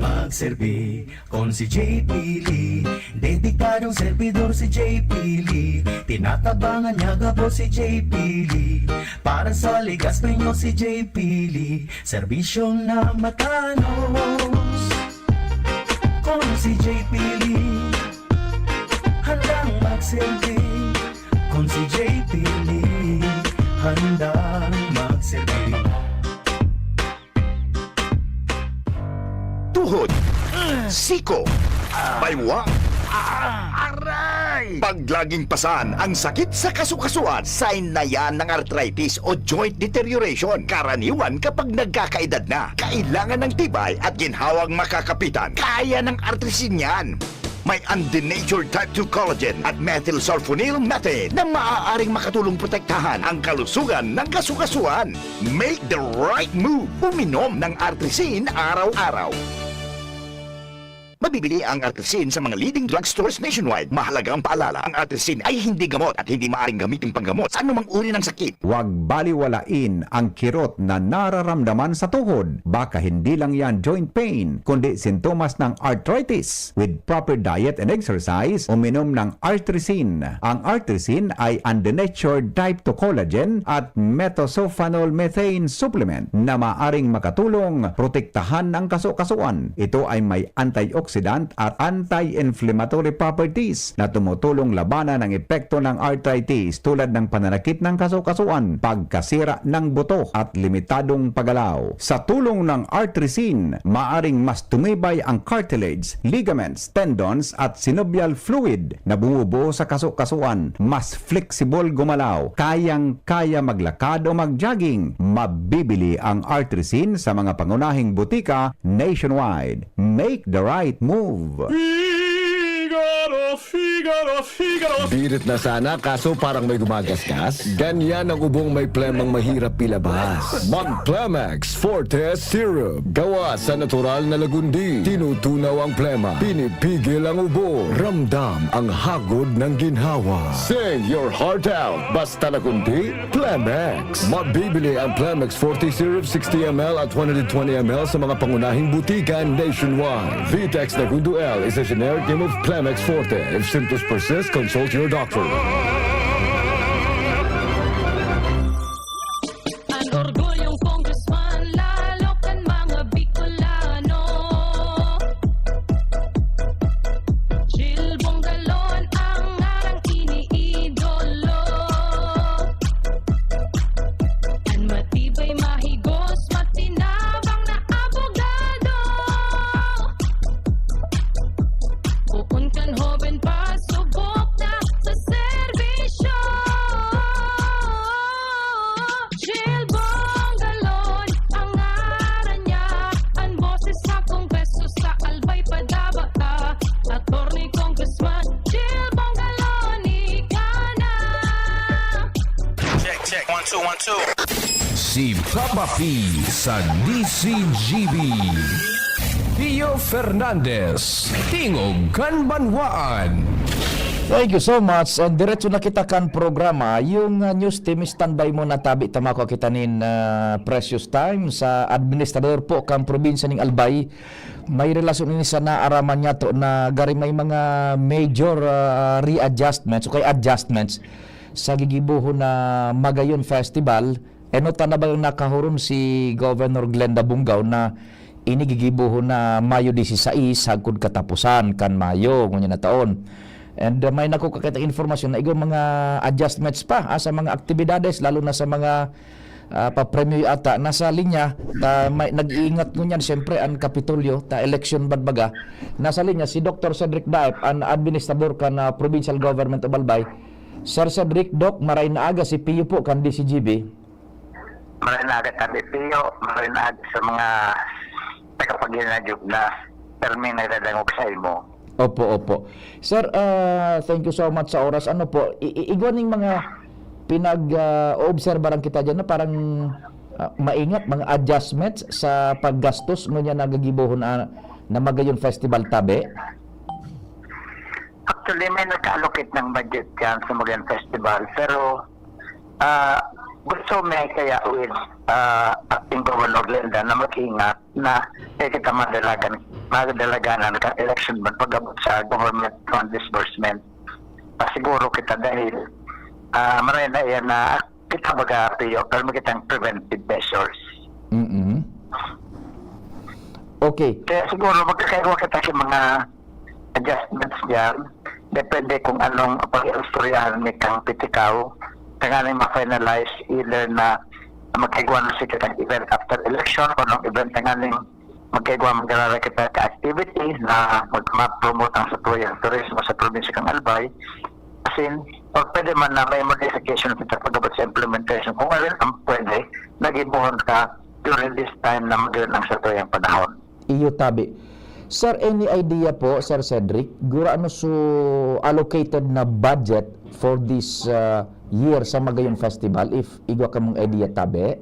magserbi. Consi J. Pili, dedikadong servidor si J. Pili, tinatabangan niya gabo si J. Pili, para sa Legazpi nyo si J. Pili, serbisyong na matanos. Consi J. Pili, handang magsilbi. Kung si J. Pili, handang magsilbi. Tuhod, siko, baywa, aray! Pag laging pasan ang sakit sa kasukasuan, sign na yan ng arthritis o joint deterioration. Karaniwan kapag nagkakaedad na, kailangan ng tibay at ginhawang makakapitan. Kaya ng artrisin yan. May undenatured type 2 collagen at methylsulfonyl methane na maaaring makatulong protektahan ang kalusugan ng kasukasuan. Make the right move. Uminom ng artrisin araw-araw. Mabibili ang artrisin sa mga leading drugstores nationwide. Mahalaga ang paalala, ang artrisin ay hindi gamot at hindi maaaring gamitin panggamot sa anumang uri ng sakit. Huwag baliwalain ang kirot na nararamdaman sa tuhod. Baka hindi lang yan joint pain, kundi sintomas ng arthritis. With proper diet and exercise, uminom ng artrisin. Ang artrisin ay undenatured type 2 collagen at methylsulfonyl methane supplement na maaaring makatulong protektahan ang kasukasuan. Ito ay may antioxidant at anti-inflammatory properties na tumutulong labanan ang epekto ng arthritis tulad ng pananakit ng kasukasuan, pagkasira ng buto at limitadong paggalaw. Sa tulong ng artrisin, maaring mas tumibay ang cartilage, ligaments, tendons at synovial fluid na bumubuo sa kasukasuan. Mas flexible gumalaw, kayang-kaya maglakad o mag-jogging. Mabibili ang artrisin sa mga pangunahing butika nationwide. Make the right move. Birit na sana kaso parang may gumagasgas. Ganyan ang ubong may plemang mahirap ilabas. Mag-Plemex Forte Syrup. Gawa sa natural na lagundi. Tinutunaw ang plema. Pinipigil ang ubo. Ramdam ang hagod ng ginhawa. Sing your heart out. Basta lagundi, Plemex. Mabibili ang Plemex Forte Syrup 60ml at 120ml sa mga pangunahing butika nationwide. Vitex Nagundo L is a generic name of Plemex Forte. If symptoms persist, consult your doctor. Ang orgulyong congressman, lalo kan mga Bicolano. Jill Bongalon ang ngarang iniidolo. Ang matibay, mahigos, matinabang na abogado. Uun kan hoben pa, subok na sa serbisyo. Jill Bongalon, ang ngaran niya, ang boses sa kongreso sa albay padabata. Attorney Congressman Jill Bongalon, ika na. Check, 1, 2, 1, 2. Si Papa P sa DCGB. Pio Fernandez, Tingog Kanbanwaan. Thank you so much. And diretso na kita kan programa. Yung news team, standby mo na tabi tama ko kita nin precious time sa administrador po kan probinsya ning Albay. May relasyon ini sa naaraman niya to na gari may mga major readjustments o kay adjustments sa gigibuho na Magayon Festival. Eno tanabang nakahuron si Governor Glenda Bungaw na inigigibuho na Mayo 16 hagkod katapusan kan Mayo ngunya na taon. And may nakukakita informasyon na igong mga adjustments pa sa mga aktibidades lalo na sa mga pa-premyo ata nasa linya may nag-iingat ngunyan siyempre ang Kapitolyo ta election badbaga nasa linya si Dr. Cedric Daep ang administrador kan provincial government of Albay. Sir Cedric, Doc, maray na aga si Pio po kan DCGB. Maray na aga kami Pio, maray na aga sa mga tagapaghinadyob na termi na dadangog sa imo. Opo. Sir, thank you so much sa oras. Ano po, igwaning mga pinag-obserbaran kita dyan na parang maingat, mga adjustments sa paggastos mo niya nagagibohon na Magayon Festival tabi? Actually, may naka-allocate ng budget yan sa Magayon Festival. Pero, gusto may kaya with acting Governor Glenda na mag-ingat na kita madalaganan ka election ban pag-abot sa government fund disbursement. Siguro kita dahil marami na yan na kita mag-apiyo pero magkitang preventive measures. Okay. Kaya siguro magkakaiwa kita yung mga adjustments dyan. Depende kung anong pag-istoryahan ni kang pitikaw tanganing ma-finalize either na magkaigwa na si kitang event after election o nung event tanganing magkaigwa magkarara kita ka-activity na mag-promote ang satuyang turismo sa probinsya kang Albay. As in, o pwede man na may modification kita pag-abot sa implementation. Kung alin ang pwede, nagibuhon ka during this time na magayon ang satuyang panahon. Iyo tabi. Sir, any idea po, Sir Cedric, gura ano so allocated na budget for this year sa Magayon Festival if igwa ka mong idea tabi?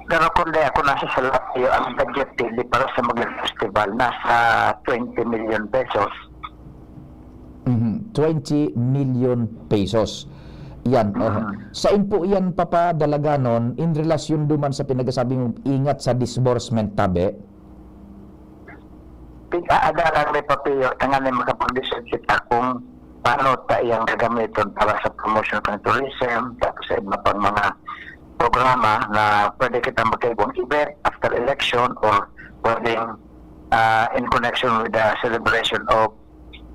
Pero kundi ako nasa salayo ang budget daily para sa Magayon Festival nasa 20 million pesos. 20 million pesos. Yan. Saan po yan papadalaganon in relasyon duman sa pinagasabi mong ingat sa disbursement tabi? Adalan may papiyo tanganin makapag-decide kita kung paano tayong gagamitin para sa promotion ng tourism tapos sa iba pang mga programa na pwede kita magkaibong event after election or pwedeng in connection with the celebration of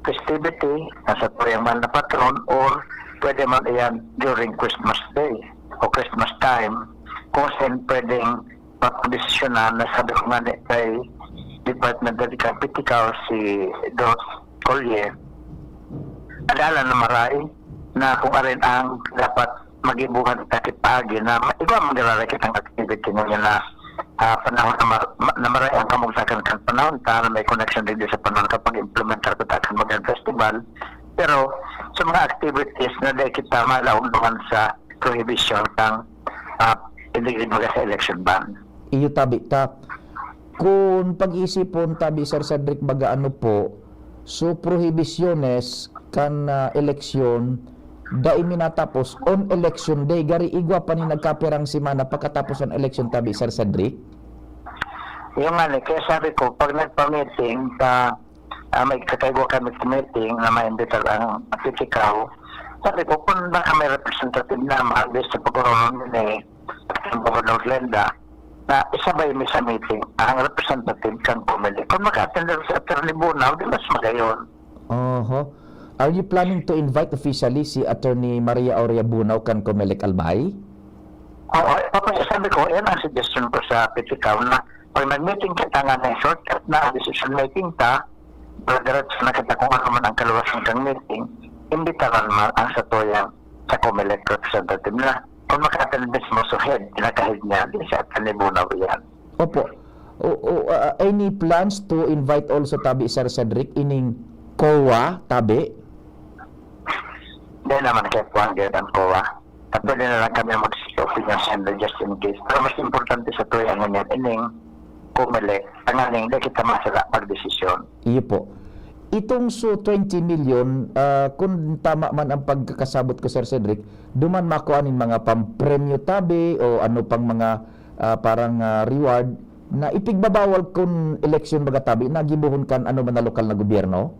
festivity sa tuyang man na patron or pwede man iyan during Christmas Day o Christmas time kung saan pwedeng mapag-desisyonan na sabi ko nga kay Department of Capital si Dos Collier adalan na maray na kung arin ang dapat magibuhan takit pagi na iba maglalagay kitang activity ngayon na panahon na maray ang kamugsakan kan panahon na may connection din sa panahon kapag implementar ko takan Magayon Festival pero sa mga activities na dahil kita malaunduhan sa prohibition ng hindi sa election ban. Iyo tabi ta. Kung pag-isipon tabi Sir Cedric baga ano po so prohibiciones kan eleksyon dai minatapos on election day gari igwa pa ni nagkapirang semana pagkatapos ang election tabi Sir Cedric. Yung nga kaya sabi ko pag nagpa-meeting may kakaiwa kami sa meeting na ma-invitar ang pitikaw sabi ko kung baka may representative naman sa pagkaroon ni Governor Glenda na isabay mi sa meeting ang representative kang pumili. Kung maka-attend sa Attorney Bunaw, di mas magayon. Are you planning to invite officially si Attorney Maria Aurea Bunaw kan Comelec Albay? Oo, sabi ko, yan ang suggestion ko sa pitikaw na pag nag-meeting kita nga na shortcut na decision making ta, diretso na kita kung ano man ang kaluwasan kang meeting, imbitaran man ang satuyang sa Comelec representative na. Kung makatalagas mismo sa head, pinakahid niya, din siya Bunaw yan. Opo. Any plans to invite also tabi Sir Cedric ining COA tabi? Hindi naman kaya po ang ganyan COA. At pwede na lang kami mag-opinion sender just in case. Pero mas importante sa tuya ngayon, ining Comelec, ang aning hindi kita masala pag-desisyon. Iyo po. Itong 20 million, kung tama man ang pagkakasabot ko Sir Cedric, duman makuanin mga pampremyo tabi o ano pang mga parang reward na ipigbabawal kung election baga tabi, nagibuhon kan ano man na lokal na gobyerno?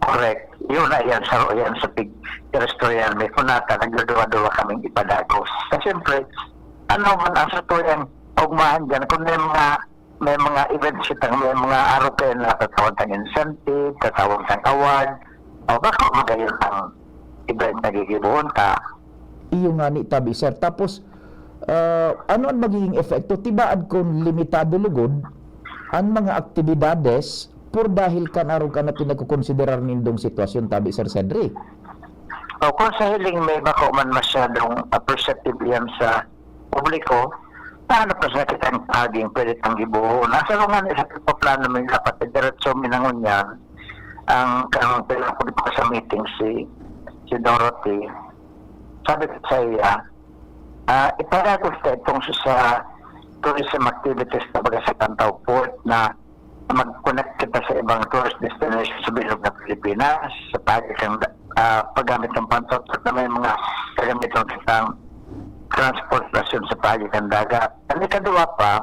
Correct. Yun na yan sa pig-restoryan. May kunata, nagduduwa-duwa kaming ipadagos. Kasi siyempre, ano man ang satuyang ugmahan dyan, kung may mga events itang may mga araw kayo na tatawag tang incentive, tatawag tang award, o baka magayon ang event na gigibuhon ka. Iyo nga ni tabi Sir. Tapos, ano ang magiging epekto? Tibaad kung limitado lugod ang mga aktibidades por dahil kan araw ka na pinagkukonsiderar nindong sitwasyon tabi Sir Cedric. O kung sa hiling may bako man masyadong appreciative yan sa publiko, paano pa sa kitang aging pwede tang gibuo. Nasa rungan sa plano namin dapat diretso minangon yan ang pinapuli ko sa meeting si Dorothy. Sabi ko sa iya, iparagos ka itong sa tourism activities na baga sa Cantao Port na mag-connect kita sa ibang tourist destination sa bilog na Pilipinas sa paggamit ng pantotot na may mga kagamitan kitang transportasyon sa pagitan dagat. Ang ikadua pa,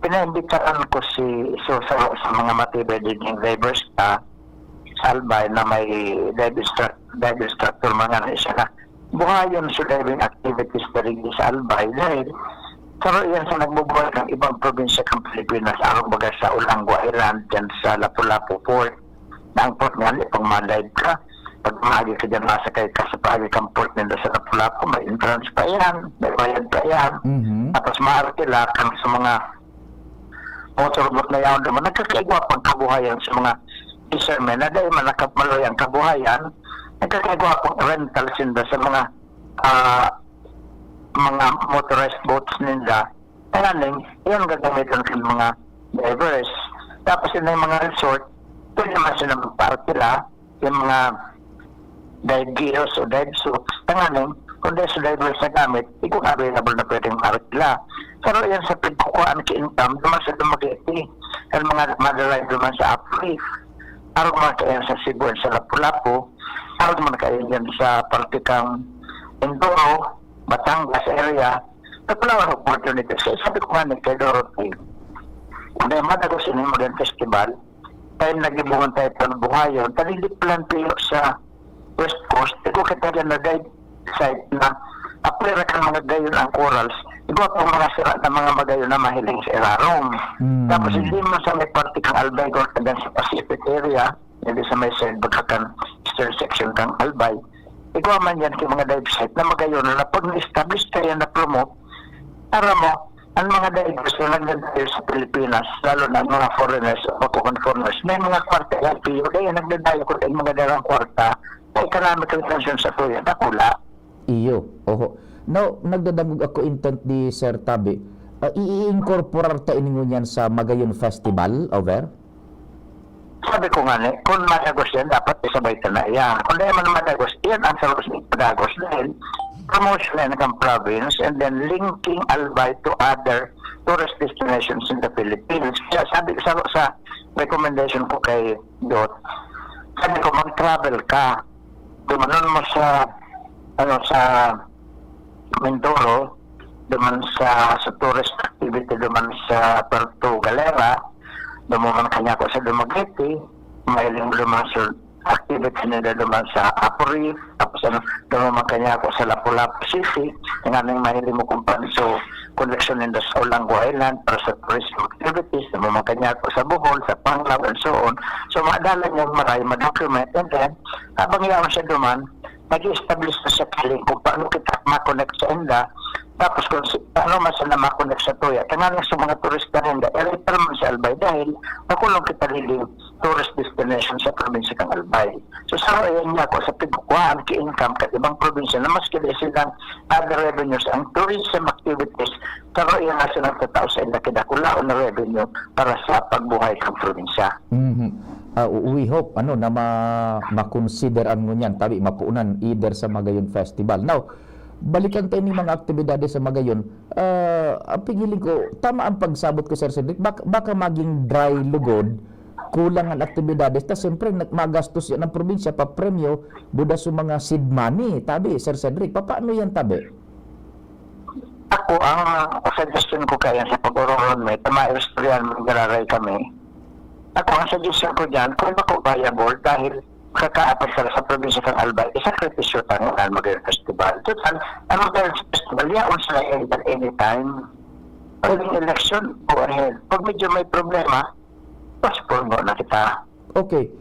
pinaimbitaan ko si Susa sa mga matibay din yung divers ka sa Albay na may dive instructor mga na siya na buhayon sa diving activities na rin sa Albay dahil pero yan sa nagbubuhay ng ibang probinsya ng Pilipinas arong baga sa Olangua Island dyan sa Lapu-Lapu Port na ang port nga itong ma-dive ka pag maagi ka dyan masakay ka sa paagi kang port nila sa Lapu-Lapu may entrance pa yan may bayad pa yan tapos maarkila kang sa mga motorboat na yaon naman nagkakaigwa pang kabuhayan sa mga fishermen na dahil manakapmaloy ang kabuhayan nagkakaigwa pang rental sinda sa mga motorized boats nila kaya yun gagamitan ng mga divers tapos yun yung mga resort pwede naman sila magparkila yung mga dive gears o dive suits tanganin kung dahil sa divers na gamit ikong available na pwedeng parkila pero yan sa pagkukuhaan ka-income naman sa Dumaguete at mga madalay naman sa Apri araw mga kayan sa Cebu at sa Lapu-Lapu araw mga kayan yan sa partikang Indoro Batangas area, nagpalawan opportunities. Kaya sabi ko nga kay Dorothy, kung na madagos yung modern festival, tayo nag-ibungan tayo ng buhayon, talilip lang tayo sa West Coast, ito kita dyan na dive site na apira ka mga gayon ang corals, ito ang mga sira na mga magayon na mahiling sa Irarong. Tapos hindi mo sa may party kang Albay, kung sa Pacific area, hindi sa may side bagkakan eastern section kang Albay, ikaw man yan kay mga dive site na magayon na pag na-establish kayo na promote, para mo, ang mga divers na nagdadive sa Pilipinas, lalo na mga foreigners o foreigners, may mga kwarta LPO, kaya nagdadive ko ng mga darang kwarta, may economic retention sa tuya, nakula. Iyo, oho. Now, nagdadamog ako intent di Sir Tabi, i-incorporar ta iningo niyan sa Magayon Festival, over? Sabi ko nga kung madagos yan, dapat isabay ka na yan. Kung dahil man madagos, yan ang salos ni madagos dahil promotion na ng province and then linking Albay to other tourist destinations in the Philippines. Kaya sabi ko sa recommendation ko kay Dot, sabi ko mag-travel ka. Dumanon mo sa Mindoro, duman sa tourist activity, duman sa Puerto Galera, dumaman kanya ko sa Dumaguete, mahiling duman sa activity nila duman sa Apuri, tapos dumaman kanya ko sa Lapu-Lapu City, yung aming mahiling mo kumpan so connection nila sa Olangua Island para sa tourism activities, dumaman kanya ko sa Bohol, sa Panglao, and so on. So maadala niya marami, ma-document, and then habang yaman siya duman, nag-establish na sa kaling kung paano kita ma-connect sa inda, tapos kung paano mas na ma-connect sa tuya. Tangan sa mga turista rin, i-refer mo sa Albay dahil makulong kita liling tourist destination sa probinsya kang Albay. So sa ayan niya ko sa pagkukuhaan ki-income kat ibang probinsya na mas kila silang other revenues ang tourism activities pero iyan na silang tatao sa inda kidakulaon na revenue para sa pagbuhay kang probinsya. We hope na ma-consider ang ngunyan tabi mapuunan either sa Magayon Festival. Now, balikan tayo ni mga aktibidades sa Magayon. Pigiling ko, tama ang pagsabot ko, Sir Cedric, baka maging dry lugod, kulang ang aktibidades, ta siyempre magastos yan ng probinsya pa premyo, buda sa mga seed money, tabi, Sir Cedric, paano yan tabi? Ako, ang suggestion ko kaya sa pag-uroon may tama-ilustriyan mag-gararay kami. Ako, ang suggestion ko dyan, kung ako viable dahil kakaapat sa probinsya ng Albay, isakripisyo tayo ng Magayon Festival. Total, ang Magayon Festival, yaon sila anytime. Pag election, go ahead. Pag medyo may problema, postpone mo na kita. Okay.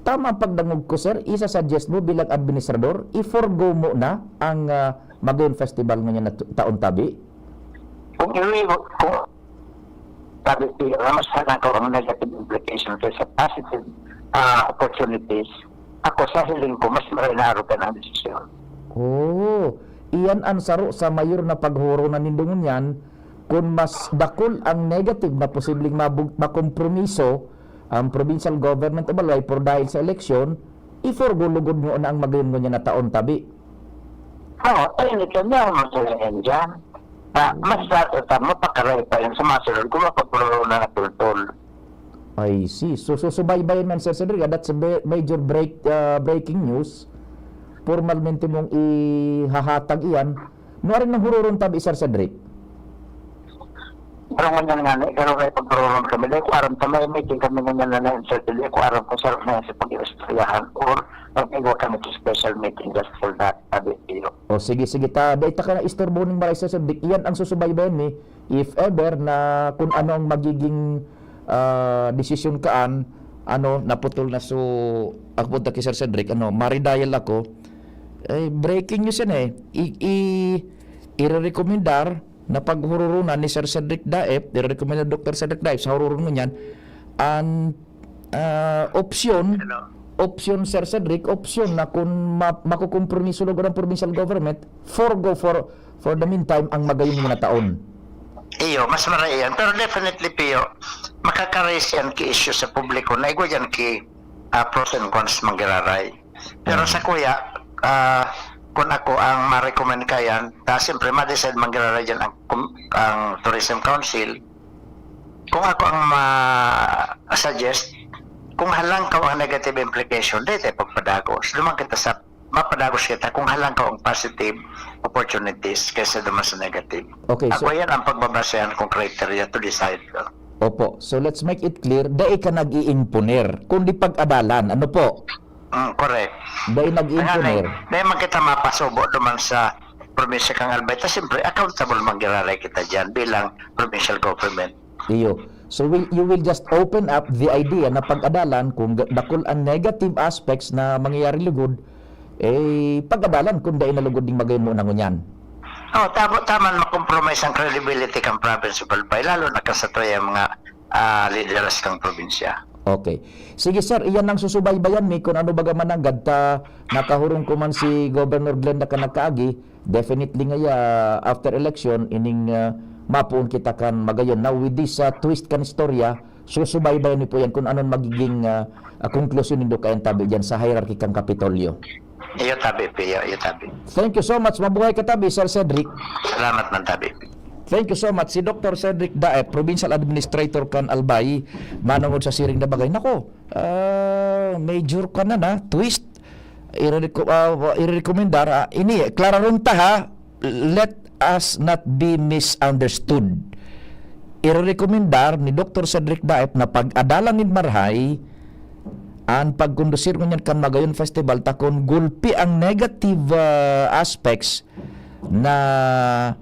Tama ang pagdangog ko, sir. Isa-suggest mo bilang administrador, i-forgo mo na ang Magayon Festival ngayon na taon tabi? Kung sabi ko, mas sana ko ang negative implication kaysa positive opportunities, ako sa hiling ko, mas marinaro ka ng desisyon. Oh, iyan ang saro sa mayor na paghuro na nindungon yan kung mas dakol ang negative na posibleng makompromiso ang provincial government of Albay for dahil sa eleksyon, iforgulugod nyo na ang magayon niya na taon tabi. Oo, ayun ito niya, masalayan dyan. Mas mo pakaray pa yun sa masunod kung mapapuro na natultol. I see. So subaybayan man, Sir Cedric, that's a major breaking news. Formalmente mong ihahatag iyan. Nuwarin ng hururon tabi, Sir Cedric. Pero nganyan nga, pero kayo pagkaroon kami, dahil ko aram tamay, meeting kami nganyan na na-uncertainty, ko aram ko sarap na sa pag-iwastrayahan or mag-iwa kami to special meeting just for that, sabi iyo. O sige, dahil ka na istorbo ng maray, Sir Cedric, iyan ang susubaybayan ni, if ever na kung ano ang magiging desisyon kaan, naputol na so, ako punta kay Sir Cedric, maridayal ako, breaking news yan i-rekomendar na paghururunan ni Sir Cedric Daep, i-recommend na Dr. Cedric Daep sa hururunan niyan, ang option Sir Cedric, option na kung makukompromiso lugar ng provincial government, forgo for the meantime ang magayong mga taon. Iyo, mas maray yan. Pero definitely, Pio, makaka-raise yan ki issue sa publiko na igwa yan ki pros and cons manggiraray. Pero sa kuya, kung ako ang ma-recommend ka yan, siyempre ma-decide manggiraray dyan ang Tourism Council. Kung ako ang ma-suggest, kung halang ka ang negative implication, dito pagpadagos. Lumang kita sa mapadagos kita kung halang ka ang positive opportunities kaysa duman sa negative. Okay, ako yan ang pagbabasehan kong criteria to decide. Opo. So let's make it clear, dahil ka nag-i-imponer, kundi pag-adalan. Ano po? Correct. Dahil nag-i-imponer. Dahil man kita mapasubo duman sa probinsya kang Albay, siyempre accountable manggiraray kita dyan bilang provincial government. Iyo. So you will just open up the idea na pag-adalan kung dakol ang negative aspects na mangyayari lugod, pag-adalan kung dahil nalugod ding magayon mo na ngunyan. Tama makompromise ang credibility kang province of Albay, lalo na kasatoy ang mga leaders kang probinsya. Okay. Sige sir, iyan ang susubaybayan mi kung ano baga mananggad ta nakahurong ko man si Governor Glenda ka nagkaagi, definitely nga after election ining mapuon kita kan magayon. Now with this twist kan istorya, susubaybayan mi po yan kung anong magiging conclusion nindo kayan tabi dyan sa hierarchy kang Kapitolyo. Iyo tabi, Pio, iyo tabi. Thank you so much. Mabuhay ka tabi, Sir Cedric. Salamat man tabi. Thank you so much. Si Dr. Cedric Daep, Provincial Administrator kan Albay, manungod sa siring na bagay. Nako, major ka na twist. I-recommendar. Ini, klararon ta ha, let us not be misunderstood. I-recommendar ni Dr. Cedric Daep na pag-adalan ni Marhay ang pagkondusir ngunyan kan Magayon Festival takon gulpi ang negative aspects na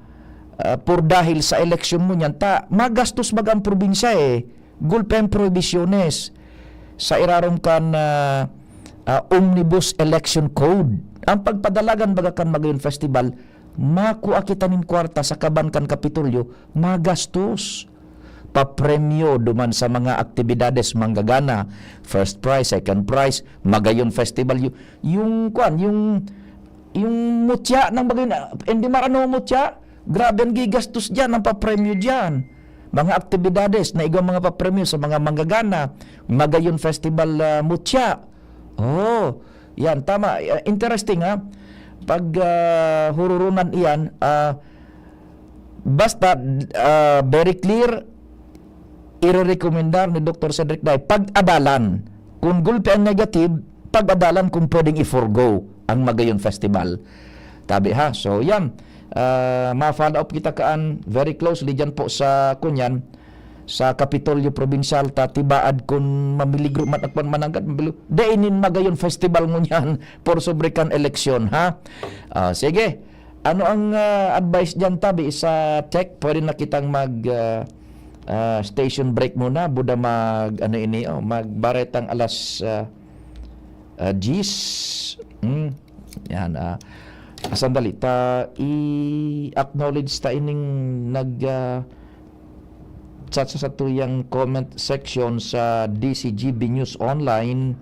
por dahil sa eleksyon mo niyan, magastos bagang probinsya gulpi ang prohibiciones sa irarom kan Omnibus Election Code. Ang pagpadalagan baga kan Magayon Festival, makuha kita nin kwarta sa kaban kan Kapitolyo, magastos. Papremyo duman sa mga aktibidades manggagana, first prize, second prize, Magayon Festival, yung mutya ng Magayon, hindi marano mutya, grabe ang gigastos dyan, ang papremyo dyan. Mga aktibidades na igaw mga papremyo sa mga manggagana, Magayon Festival mutya. Oh, yan, tama. Interesting ha. Pag hururunan iyan, basta very clear, i-recommendar ni Dr. Cedric Daep, pag-adalan. Kung gulpi ang negative, pag-adalan kung pwedeng i-forgo ang Magayon Festival. Tabi ha. So yan. Ma-follow up kita kaan very closely dyan po sa kunyan sa Kapitolyo Provincial tibaad kung mamiligro matakpan mananggat dainin Magayon Festival mo yan por sobre kan eleksyon ha. Sige, ano ang advice dyan tabi sa tech? Pwede na kitang station break muna buda magbaretang alas G's yan sandali i-acknowledge ta ining chat sa tuyang comment section sa DCGB News Online.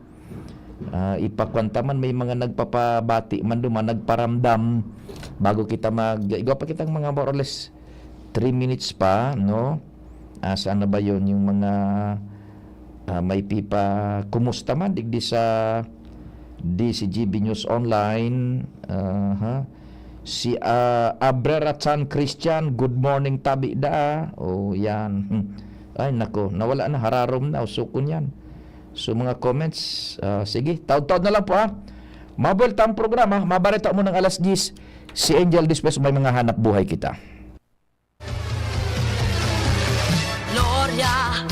Ipakwantaman may mga nagpapabati man duman nagparamdam bago kita igaw pa kitang mga more or less 3 minutes pa, no? Saan na ba yun? Yung mga may pipa, kumusta man digdi sa DCGB News Online, si Abrera Chan Christian, good morning tabi da. Oh, yan. Ay nako, nawala na, hararom na, usukon yan. So mga comments, sige, taud-taud na lang po ha. Mabel tang programa, mabarita mo ng alas 10, si Angel Dispes, may mga hanap buhay kita. Gloria,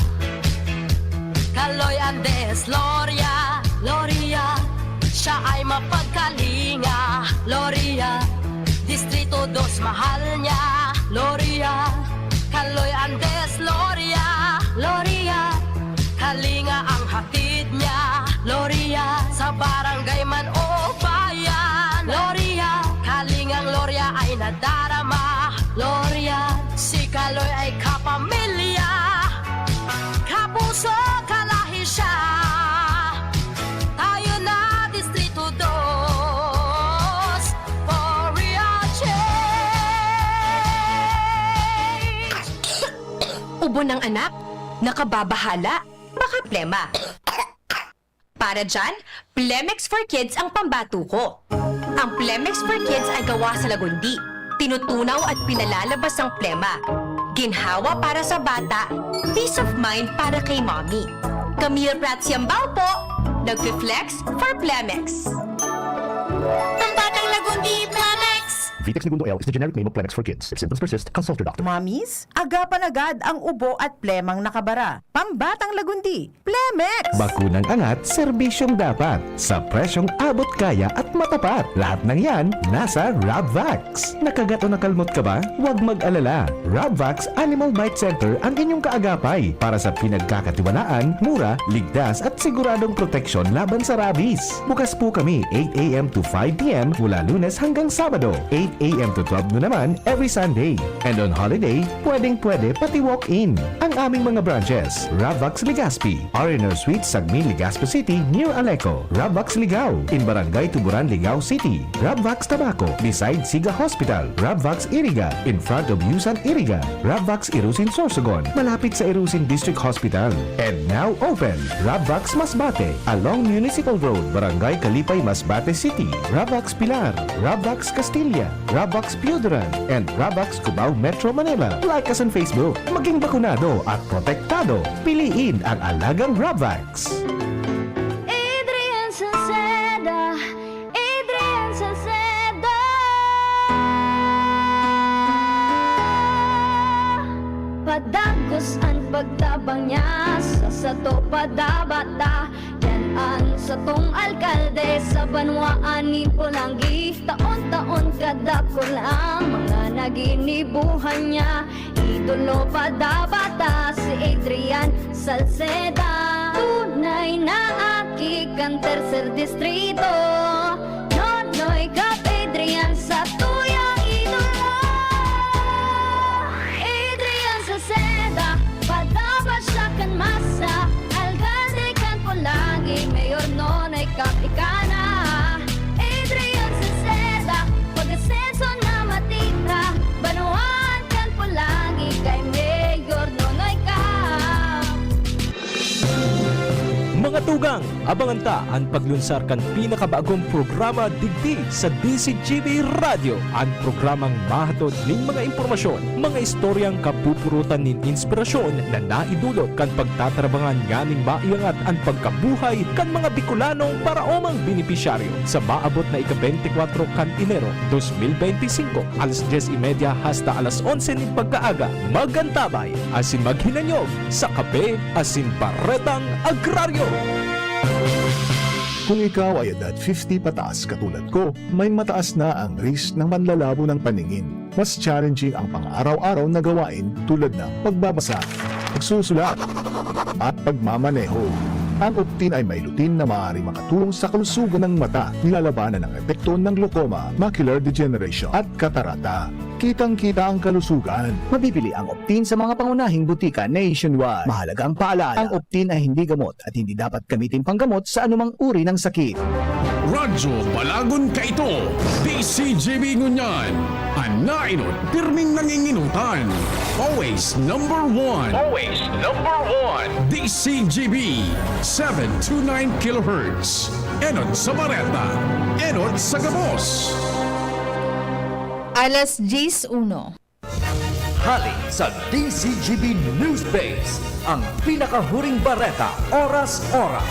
Kaloy Andes, Gloria, Gloria, siya ay mapagkalinga, Gloria, Distrito 2 mahal niya, Gloria, Kaloy Andes, Gloria, Gloria, kalinga ang hatid niya, Gloria, sa barangay man o bayan, Gloria, kalingang Gloria ay nadarama, Gloria, si Kaloy ay kapamilya, kapuso kalahi siya, tayo na Distrito 2, for real change. Ubo ng anak, nakababahala, baka plema. Para dyan, Plemex for Kids ang pambato ko. Ang Plemex for Kids ay gawa sa lagundi. Tinutunaw at pinalalabas ang plema. Ginhawa para sa bata, peace of mind para kay mommy. Camille Prats Yambao po, nag-flex for Plemex. Pambatang lagundi, Plemex! Vitex Segundo L is the generic name of Plemex for kids. If symptoms persist, consult your doctor. Mommies, agapan agad ang ubo at plemang nakabara. Pambatang lagundi, Plemex! Bakunang angat, serbisyong dapat. Sa presyong abot kaya at matapat. Lahat ng yan, nasa Rabvax. Nakagat o nakalmot ka ba? Huwag mag-alala. Rabvax Animal Bite Center ang inyong kaagapay para sa pinagkakatiwalaan, mura, ligtas at siguradong proteksyon laban sa rabies. Bukas po kami 8 a.m. to 5 p.m. mula Lunes hanggang Sabado, 8 a.m. to 12 noon naman every Sunday. And on holiday, pwedeng-pwede pati walk-in. Ang aming mga branches, Rabvax Legazpi, R&R Suite, Sagmin, Legazpi City, near Aleco. Rabvax Ligao, in Barangay Tuburan, Ligao City. Rabvax Tabaco, beside Siga Hospital. Rabvax Iriga, in front of Yusan Iriga. Rabvax Irusin Sorsogon, malapit sa Irusin District Hospital. And now open, Rabvax Masbate, along Municipal Road, Barangay Kalipay, Masbate City. Rabvax Pilar, Rabvax Castilla, Rabvax Piudaran, and Rabvax Cubao Metro Manila. Like us on Facebook. Maging bakunado at protektado. Piliin ang alagang Rabvax. Adrian Salceda, Adrian Salceda. Padagos ang pagtabang niya sa sato padabata. Yan sa tong alkalde sa banwaan ni Pulangi. Taon-taon kadako lang mga naginibuhan niya. Idolo padabata si Adrian Salceda. Tunay na aki kang tercer distrito. Nonoy kap Adrian sa tuyang idolo. Adrian Salceda, padaba siya kan masa. Alcalde kan Pulangi, mayor nonoy kap ikana. Adrian Salceda, pag-asenso na matita. Banuan kan Pulangi, kay mayor nonoy kap. Mga tugang, abangan ta ang paglunsar kan pinakabagong programa digdi sa DCGB Radio. Ang programang mahatod ning mga impormasyon, mga istoryang kapupurutan nin inspirasyon na naidulot kan pagtatrabangan nganing maiangat ang pagkabuhay kan mga Bicolanong paraomang benepisyaryo sa maabot na ika-24 kan Enero 2025 alas 10:30 hasta alas 11 nin pagkaaga. Magantabay asin maghinanyog sa kape asin baretang agraryo. Kung ikaw ay edad 50 pataas katulad ko, may mataas na ang risk ng manlalabo ng paningin. Mas challenging ang pang-araw-araw na gawain tulad ng pagbabasa, pagsusulat, at pagmamaneho. Ang Optin ay may lutin na maaari makatulong sa kalusugan ng mata, nilalabanan ang epekto ng glaucoma, macular degeneration at katarata. Kitang-kita ang kalusugan. Mabibili ang Optin sa mga pangunahing butika nationwide. Mahalaga ang paalala, ang Optin ay hindi gamot at hindi dapat gamitin panggamot sa anumang uri ng sakit. Radyo Balagon ka ito. DCGB ngunyan. Anainot, pirming nanginginutan. Always number one. Always number one. DCGB 729 kHz. Enot sa Bareta. Enot sa Gabos. Alas 10:01. Hali sa DCGB News Base, ang pinakahuring bareta, oras-oras.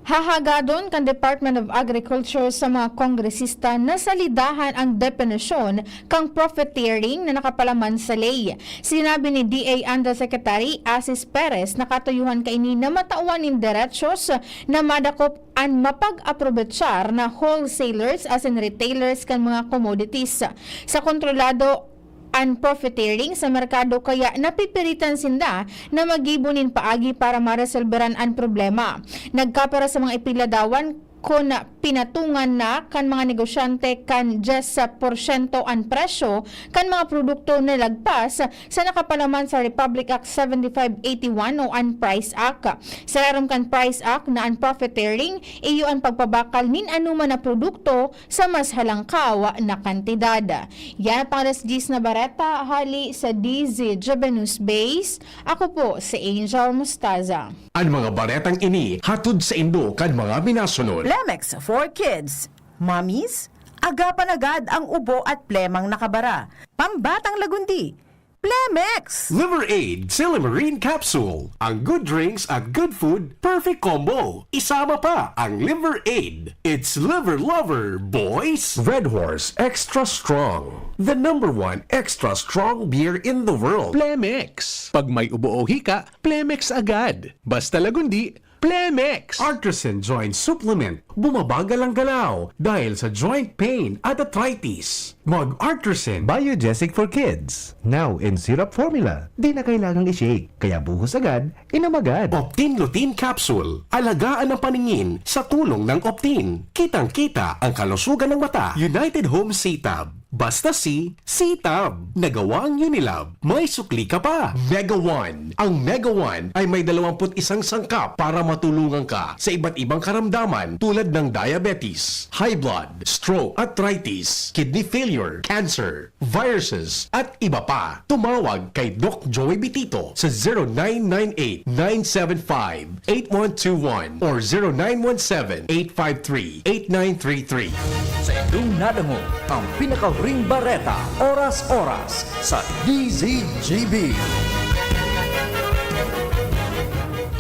Hahagadon kan Department of Agriculture sa mga kongresista na salidahan ang definisyon kang profiteering na nakapalaman sa ley. Sinabi ni DA Undersecretary Asis Perez na katuyuhan kaini na matawan in derechos na madakop ang mapag-aprobetsar na wholesalers as in retailers kan mga commodities. Sa kontrolado ang profiteering sa merkado kaya napipiritan sinda na magibunin paagi para maresolberan ang problema. Nagkapera sa mga ipiladawan kung pinatungan na kan mga negosyante kan 10% ang presyo kan mga produkto na lagpas sa nakapalaman sa Republic Act 7581 o ang Price Act. Sa laram kan Price Act na ang profiteering, iyo ang pagpabakal nin anuman na produkto sa mas halangkaw na kantidad. Yan ang alas 10 na bareta, hali sa DZGB News Base. Ako po si Angel Mustaza. Ang mga baretang ini hatod sa Indo kan mga minasunod. Plemex for Kids. Mommies, agapan agad ang ubo at plemang nakabara. Pambatang lagundi. Plemex! Liver Aid Silimarine Capsule. Ang good drinks at good food, perfect combo. Isama pa ang Liver Aid. It's liver lover, boys. Red Horse Extra Strong. The #1 extra strong beer in the world. Plemex. Pag may ubo o hika, Plemex agad. Basta lagundi, Plemex. Artisan Joint Supplement. Bumabagal ang galaw dahil sa joint pain at arthritis. Mag-Artisan. Biogesic for Kids. Now in syrup formula. Di na kailangang i-shake. Kaya buhos agad, inam agad. Optin Lutein Capsule. Alagaan ang paningin sa tulong ng Optin. Kitang-kita ang kalusugan ng mata. United Home C-Tab. Basta C-Tab. Nagawa ang Unilab. May sukli ka pa. Mega One. Ang Mega One ay may 21 sangkap para matulungan ka sa iba't ibang karamdaman tulad ng diabetes, high blood, stroke, arthritis, kidney failure, cancer, viruses, at iba pa. Tumawag kay Doc Joey Bitito sa 0998-975-8121 or 0917-853-8933. Sa inyong nadango, ang pinakahuring bareta, oras-oras sa DZGB.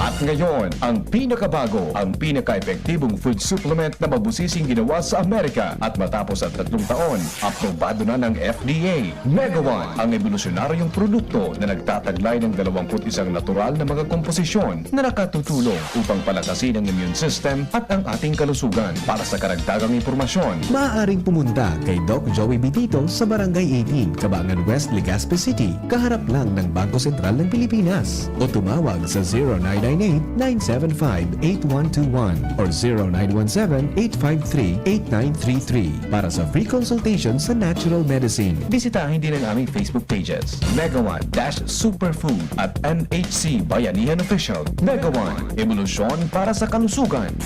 At ngayon, ang pinakabago, ang pinaka-epektibong food supplement na mabusising ginawa sa Amerika at matapos ang 3 taon, aprobado na ng FDA. Mega One, ang evolusyonaryong produkto na nagtataglay ng 21 natural na mga komposisyon na nakatutulong upang palakasin ang immune system at ang ating kalusugan. Para sa karagdagang impormasyon, Maaaring pumunta kay Doc Joey Bitito sa Barangay 18, Cabangan West, Legazpi City, kaharap lang ng Bangko Sentral ng Pilipinas. O tumawag sa 0998-975-8121 or 0917-853-8933 para sa free consultation sa natural medicine. bisitahin din ang aming Facebook pages, Mega One-Superfood at NHC Bayanihan Official. Mega One, evolusyon para sa kalusugan.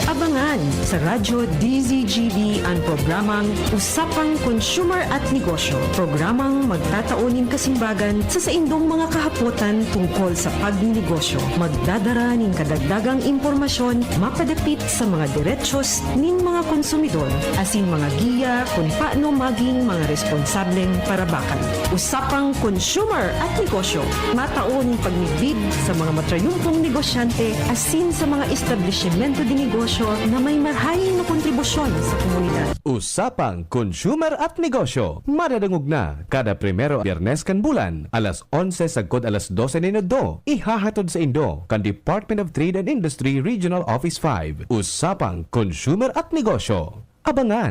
Abangan sa Radyo DZGB ang programang Usapang Consumer at Negosyo. Programang magtataunin kasimbagan sa saindong mga kahapotan tungkol sa pagninegosyo. Magdadara ning kadagdagang impormasyon mapadapit sa mga diretsos nin mga konsumidor asin mga giya kung paano maging mga responsableng parabakal. Usapang Consumer at Negosyo. Matauning pagnigbid sa mga matrayumpong negosyante asin sa mga establishmento di negosyo na may marhaing na kontribusyon sa komunidad. Usapang Consumer at Negosyo. Madadangog na kada primero Biyernes kan bulan, alas 11 sagkod alas 12 ninodo. Ihahatod sa Indo kan Department of Trade and Industry Regional Office 5. Usapang Consumer at Negosyo. Abangan!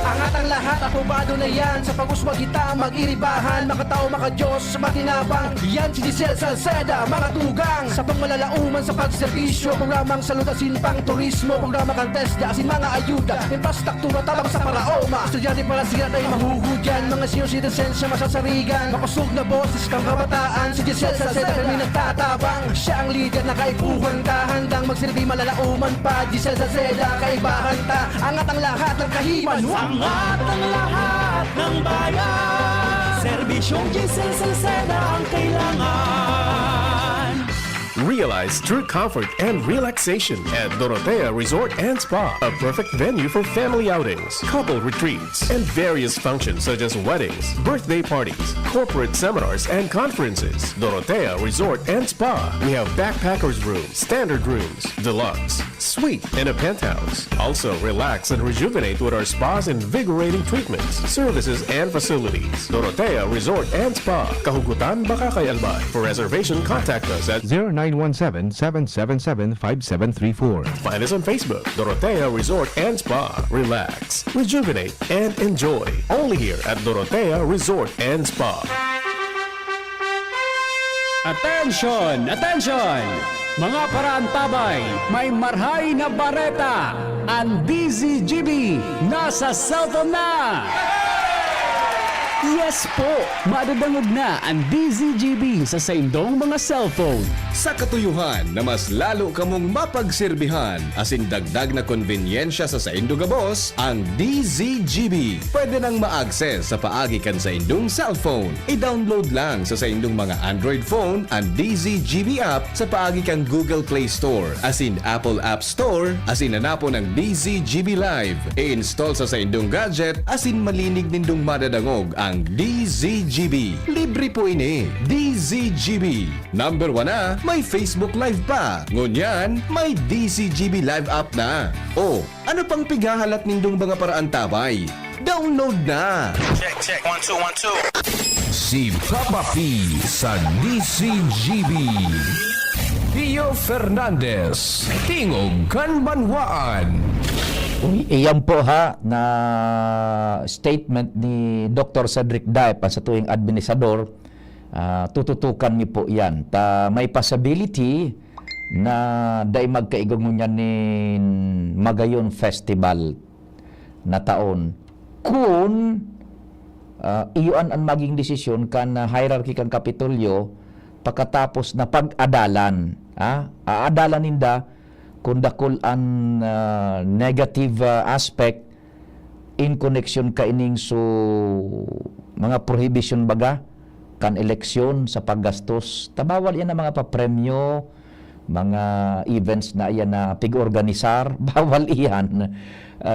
Angat ang lahat at aprobado na yan. Sa pag-uswag kita mag-iribahan, makatao makadiyos, matinabang. Yan si Giselle Salceda, mga tugang sa pangmalalauman sa pagserbisyo. Programang salutasin pang turismo, programa kantes, asin mga ayuda, infrastruktura tabang sa paraoma. Estudyante para sila tayo mahugudyan, mga senior citizens siya masasarigan. Makusog na boses kang kabataan, si Giselle Salceda kami nagtatabang. Siya ang leader na kaipuhan ka, handang magsilbi malalauman pa. Giselle Salceda, kaibahan ta, angat ang lahat ng kahiman. Angat ang lahat ng bayan. Serbisyong Giselle Salceda ang kailangan. Realize true comfort and relaxation at Dorotea Resort and Spa, a perfect venue for family outings, couple retreats, and various functions such as weddings, birthday parties, corporate seminars, and conferences. Dorotea Resort and Spa. We have backpackers rooms, standard rooms, deluxe, suite, and a penthouse. Also, relax and rejuvenate with our spa's invigorating treatments, services, and facilities. Dorotea Resort and Spa. Kahugutan, Bakakay, Albay. For reservation, contact us at 0917-777-5734. Find us on Facebook, Dorotea Resort and Spa. Relax, rejuvenate, and enjoy. Only here at Dorotea Resort and Spa. Attention! Attention! Mga paraantabay, may marhay na bareta. Ang DZGB nasa cellphone na! Yes po! Madadangog na ang DZGB sa saindong mga cellphone. Sa katuyuhan na mas lalo kamong mapagserbihan, asin dagdag na konvenyensya sa saindong gabos, ang DZGB. Pwede nang ma-access sa paagi kan sa indong cellphone. I-download lang sa saindong mga Android phone ang DZGB app sa paagi kan Google Play Store, asin Apple App Store, asin hanapon ng DZGB Live. I-install sa saindong gadget, asin malinig nindong madadangog ang DZGB. Libre po ini. DZGB. Number 1 na, may Facebook Live pa. Ngunyan, may DZGB Live app na. O, ano pang pigahalat nindong mga paraan tabay? Download na! Check, 1, 2, 1, 2. Si Papa P sa DZGB. Pio Fernandez, Tingog Kanbanwaan. Iyan po ha na statement ni Dr. Cedric Daipa sa tuwing administrador, tututukan niyo po yan. May possibility na dahil magkaigong niya ni Magayon Festival na taon kung iyon ang maging desisyon kan hierarchy kan Kapitolyo pagkatapos na pag-adalan. Aadalan ninda kung dakol ang negative aspect in connection kaining so mga prohibition baga kan eleksyon sa paggastos. Tabawal yan ang mga papremyo, mga events na yan na pig-organisar, bawal iyan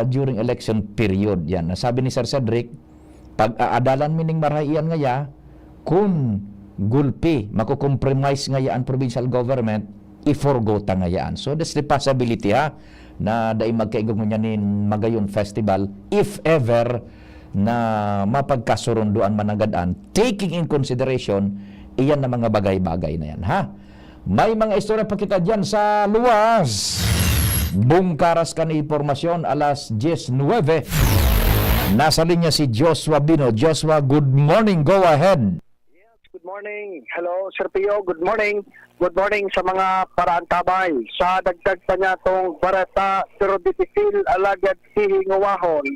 during election period yan. Sabi ni Sir Cedric, pag-aadalan mining marahiyan ngaya kung gulpi, makukompromise ngayaan provincial government, i-forgo ta ngayaan. So that's the possibility na dahil magkaigong niya ni Magayon Festival if ever na mapagkasurunduan managadaan, taking in consideration iyan na mga bagay-bagay na yan May mga istorya pa kita dyan sa luwas. Bungkaras ka ni impormasyon alas 10:09. Nasa linya si Joshua Bino. Joshua, good morning. Go ahead. Good morning. Hello, Sir Pio. Good morning. Good morning sa mga paraantabay. Sa dagdag pa niya itong barata pero ditisil alagad hihingawahon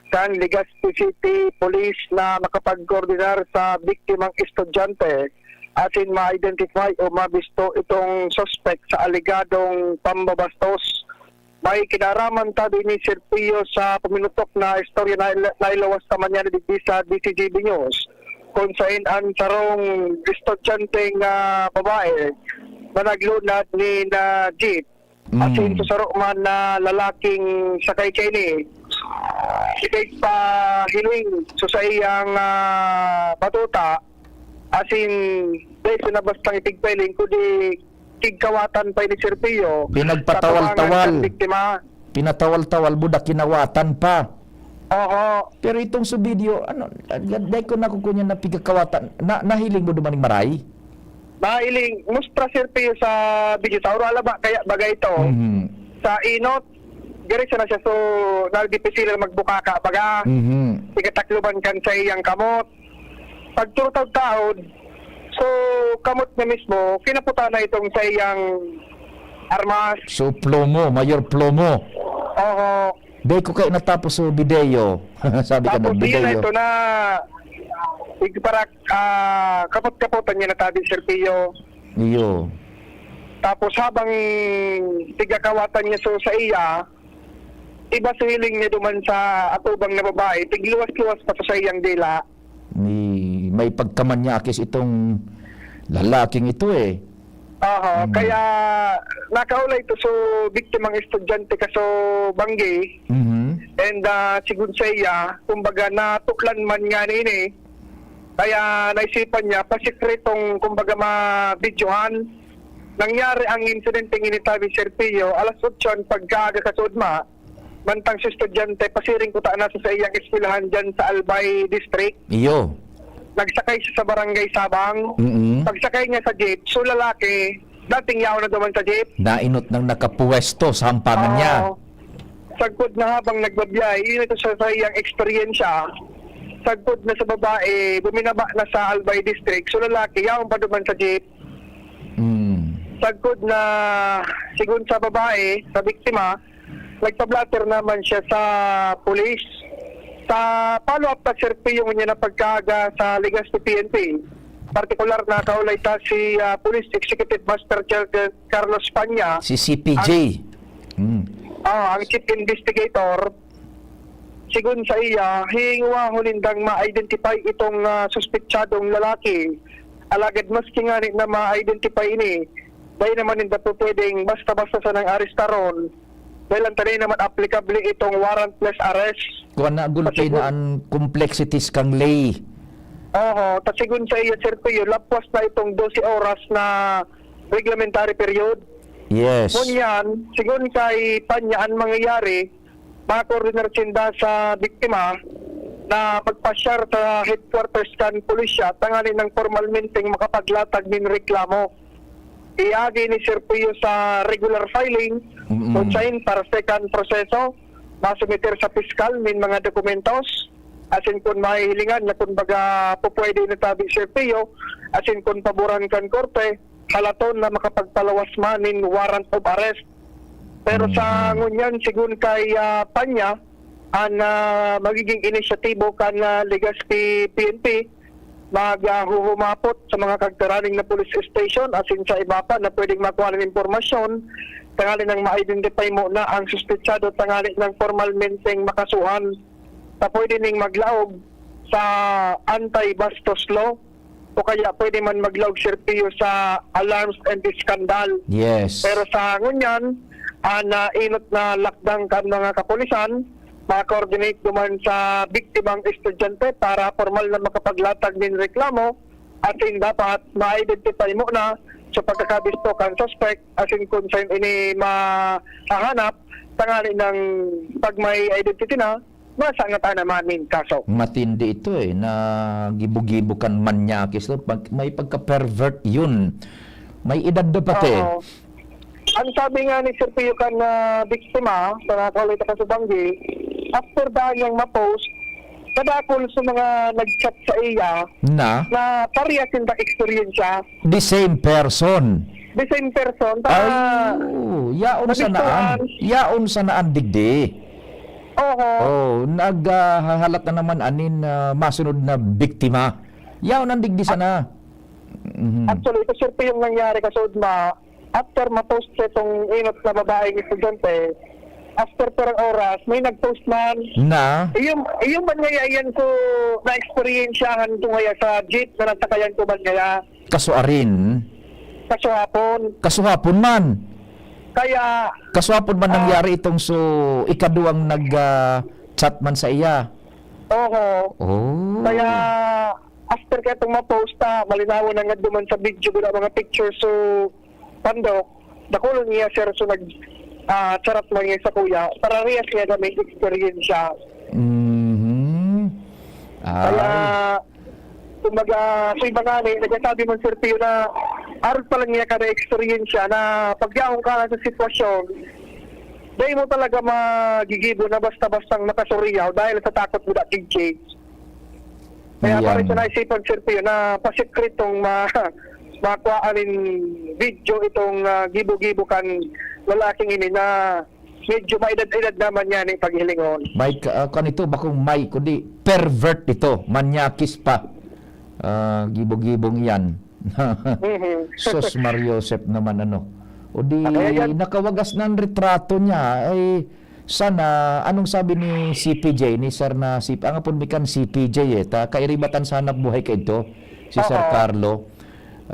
kan Legazpi City Police na makapag-koordinar sa biktimang estudyante asin ma-identify o mabisto itong suspect sa aligadong pambabastos. May kinaraman tabi ni Sir Pio sa paminutok na istorya na nailawas naman niya sa DCGB News kung saan ang sarong estudyanteng babae na naglunad ni na jeep asin sa sarong man na lalaking sakay kaini ikay pa hiling so sa iyang batuta asin dahil sinabastang itigpailing kundi tigkawatan pa ni Sir Pio pinagpatawal-tawal pinatawal-tawal budak kinawatan pa. Oo. Pero itong sa video, dahil ko nakukunya na pigkakawatan, nahiling mo dumaning maray? Nahiling, mustra Sir Pio sa video tauro alaba, kaya bagay ito. Sa inot, gari siya na siya, so nagdipisilan magbukaka, baga. igatakluban kan sa iyang kamot. Pagturtag taod, so kamot na mismo, kinaputa na itong sa iyang armas. So plomo, Mayor Plomo. Oo. Day ko kayo natapos sa video. Sabi ka Tapos ng yun na video. ito na para kapot-kapotan niya na tabi Serpio. Iyo. Tapos habang tigakawatan niya so sa iya, iba siling niya duman sa atubang na babae, tigluwas-luwas pa sa iyang dila. May pagkamanyakis itong lalaking ito eh. Kaya nakaulay ito so biktimang estudyante kaso banggi. And sigun sa iya, kumbaga natuklan man nga nini. Kaya naisipan niya, pasikretong kumbaga ma-videohan. Nangyari ang insidente ng initabi Serpio, alas 8 pagkaaga kasudma, mantang si estudyante, pasiring ko taan nasa sa iyang eskwelahan dyan sa Albay District. Iyo. Nagsakay siya sa barangay Sabang. Pagsakay niya sa jeep, so lalaki, dating yaw na duman sa jeep. Nainot ng nakapuwesto sa hampangan niya. Sagpod na habang nagbabiyay, yun ito sa iyang eksperyensya. Sagpod na sa babae, buminaba na sa Albay District, so lalaki, yaw pa duman sa jeep. Sagpod na sigun sa babae, sa biktima, nagpa-blatter naman siya sa pulis. Sa follow-up pa Serpio niya na pagkaga sa Legazpi PNP, partikular na kaulay ta si Police Executive Master Carlos Panya. Si CPJ. Ang Chief Investigator. Sigun sa iya, hinguwa hulindang ma-identify itong suspetsadong lalaki. Alagad maski nga na ma-identify ini, dahil naman hindi po pwedeng basta-basta sa nang arestaron. Dahil ang tanay naman applicable itong warrantless arrest. Kuha na gulpay na ang complexities kang lay. Sigun sa iya Serpio, lapwas na itong 12 oras na reglementary period. Yes. Ngunyan, sigun kay Panya ang mangyayari, makakoordinar sinda sa biktima na magpasyar sa headquarters kan pulisya tanganin ng formalmenteng makapaglatag ng reklamo. Iagi ni Serpio sa regular filing, consign para second proseso, masumiter sa piskal min mga dokumentos, asin kung mahihilingan na kung baga po pwede na tabi Serpio, asin kung paboran kan korte, halaton na makapagpalawas man in warrant of arrest. Pero sa ngunyan, sigun kay Panya, ang magiging inisyatibo kan Legazpi PNP, maghuhumapot sa mga kagtaraning na police station asin sa iba pa na pwedeng makuha ng impormasyon tangali nang ma-identify mo na ang suspetsado tangali ng formalmenteng makasuhan na pwede ning maglaog sa anti-bastos law o kaya pwede man maglaog Serpio sa alarms and scandal. Yes. Pero sa ngunyan, inot na lakdang kan mga kapulisan, maka-coordinate naman sa biktimang estudyante para formal na makapaglatag ng reklamo asin dapat ma-identify mo na sa pagkakabisto kan suspect asin kung saan ini mahahanap tangali ng pag may identity na masangatan naman ng kaso. Matindi ito eh, na gibo-gibo kan manyakis. May pagka-pervert yun. May edad na pati. Ang sabi nga ni Serpio kan biktima sa nakaulit ka sa banggi, after dahil ma-post, kadakol sa mga nag-chat sa iya na parehas yung experience. The same person. The same person. Yaon sa naan digdi. Naghahalat na naman anin masunod na biktima. Yaon ang digdi sana. Actually, ito Serpio yung nangyari kasod after ma-post sa itong inot na babaeng estudyante, after perang oras, may nag-post man na iyong man ngayon ko na-experiensyahan ko ngayon sa jeep na nasakayan ko man ngayon. Kasuhapon man. Kaya kasuhapon man nangyari itong ikaduang nag-chat man sa iya. Kaya after kaya itong ma-post malinawan na nga duman sa video mga pictures pandok, dakulong niya sir charap lang niya sa kuya, para riyas niya na may experience siya. Kaya, kumbaga, sa iba nga nagsasabi mo Serpio na aral pa lang niya ka na experience siya na pagyaong ka sa sitwasyon, Dahil mo talaga magigibo na basta-bastang nakasuriyaw dahil sa takot mo na king-change. Kaya Yan. parang sa naisipan, Sir Pio, na pasikretong makuhaan video itong gibo-gibo kan lalaking ini na medyo maedad-edad naman yan yung paghilingon. May kanito bakong may kundi pervert ito, manyakis pa. Gibong-gibong yan. Sos Mariosep naman ano. O di nakawagas ng retrato niya ay sana anong sabi ni CPJ ni Sir na ang apon bikan CPJ kairibatan sa hanap buhay kay ito si Sir Carlo.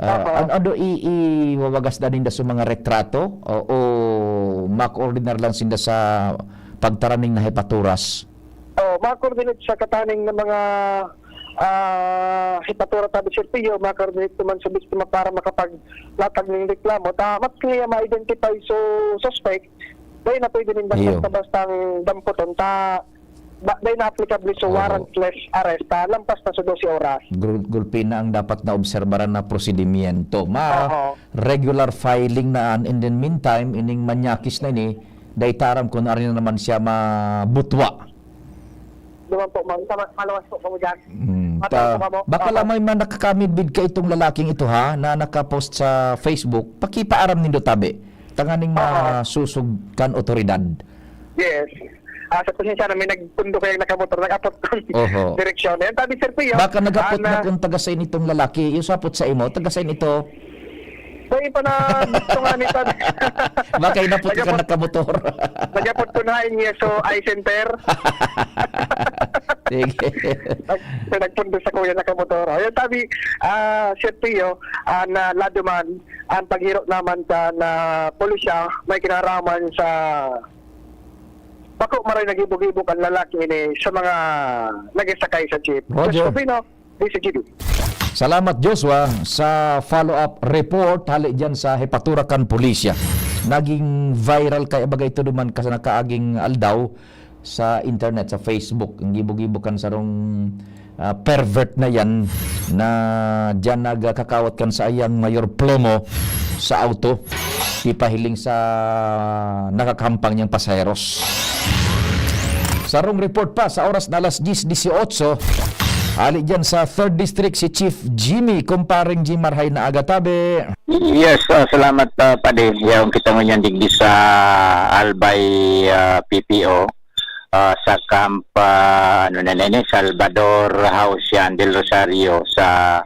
Ano iwawagas na ninda sa mga retrato o mak-ordinar lang sinda sa pagtaraning na hepaturas? Ma-coordinate sa kataning ng mga hipatura tabi Sir Pio, ma-coordinate naman sa biktima para makapaglatag ng reklamo. Mas kaya ma-identify so suspect, dahil na pwede rin basta-bastang damputon. Dahil na applicable so warrantless arrest, lampas na sa 12 oras. Gulpin na ang dapat na obserbaran na prosedimiento. Regular filing na in the meantime, ining manyakis na ini, dahil taram ko na rin naman siya mabutwa. Duman po, malawas po mo dyan. Baka lamay man nakakamidbid ka itong lalaking ito na nakapost sa Facebook, pakipaaram nindo tabi. Tanganing masusugkan otoridad. Yes. Sa pasensya na may nagpundo kayang nakamotor, nag-apot ng direksyon. Yan, tabi Sir Pio. Baka nagapot na kung tagasain itong lalaki, yung sapot sa imo, tagasain ito. Dahil pa na gusto nga nito. Baka inapot ka nakamotor. Nagapot ko na niya so eye center. Sige. Nagpundo sa kuya nakamotor. Yan, tabi Sir Pio, na laduman, ang paghirot naman na pulisya, may kinaraman sa bako maray nagibog-ibog ang lalaki ini sa mga nagisakay sa jeep. Roger. DCGB. Salamat Joshua sa follow-up report hali dyan sa Hepaturakan Pulisya. Naging viral kaya bagay ito duman kasi nakaaging aldaw sa internet, sa Facebook. Ang gibog-ibokan sa rong pervert na yan na dyan nagkakawat kan sa ayang mayor plomo sa auto. Ipahiling sa nakakahampang niyang pasaheros. Sa rong report pa sa oras na alas 10:18, hali dyan sa 3rd District si Chief Jimmy, kumparing Jim Marhay na agatabe. Yes, salamat Pade. Yung kita mo yan digdi sa Albay PPO sa camp Salvador House yan del Rosario sa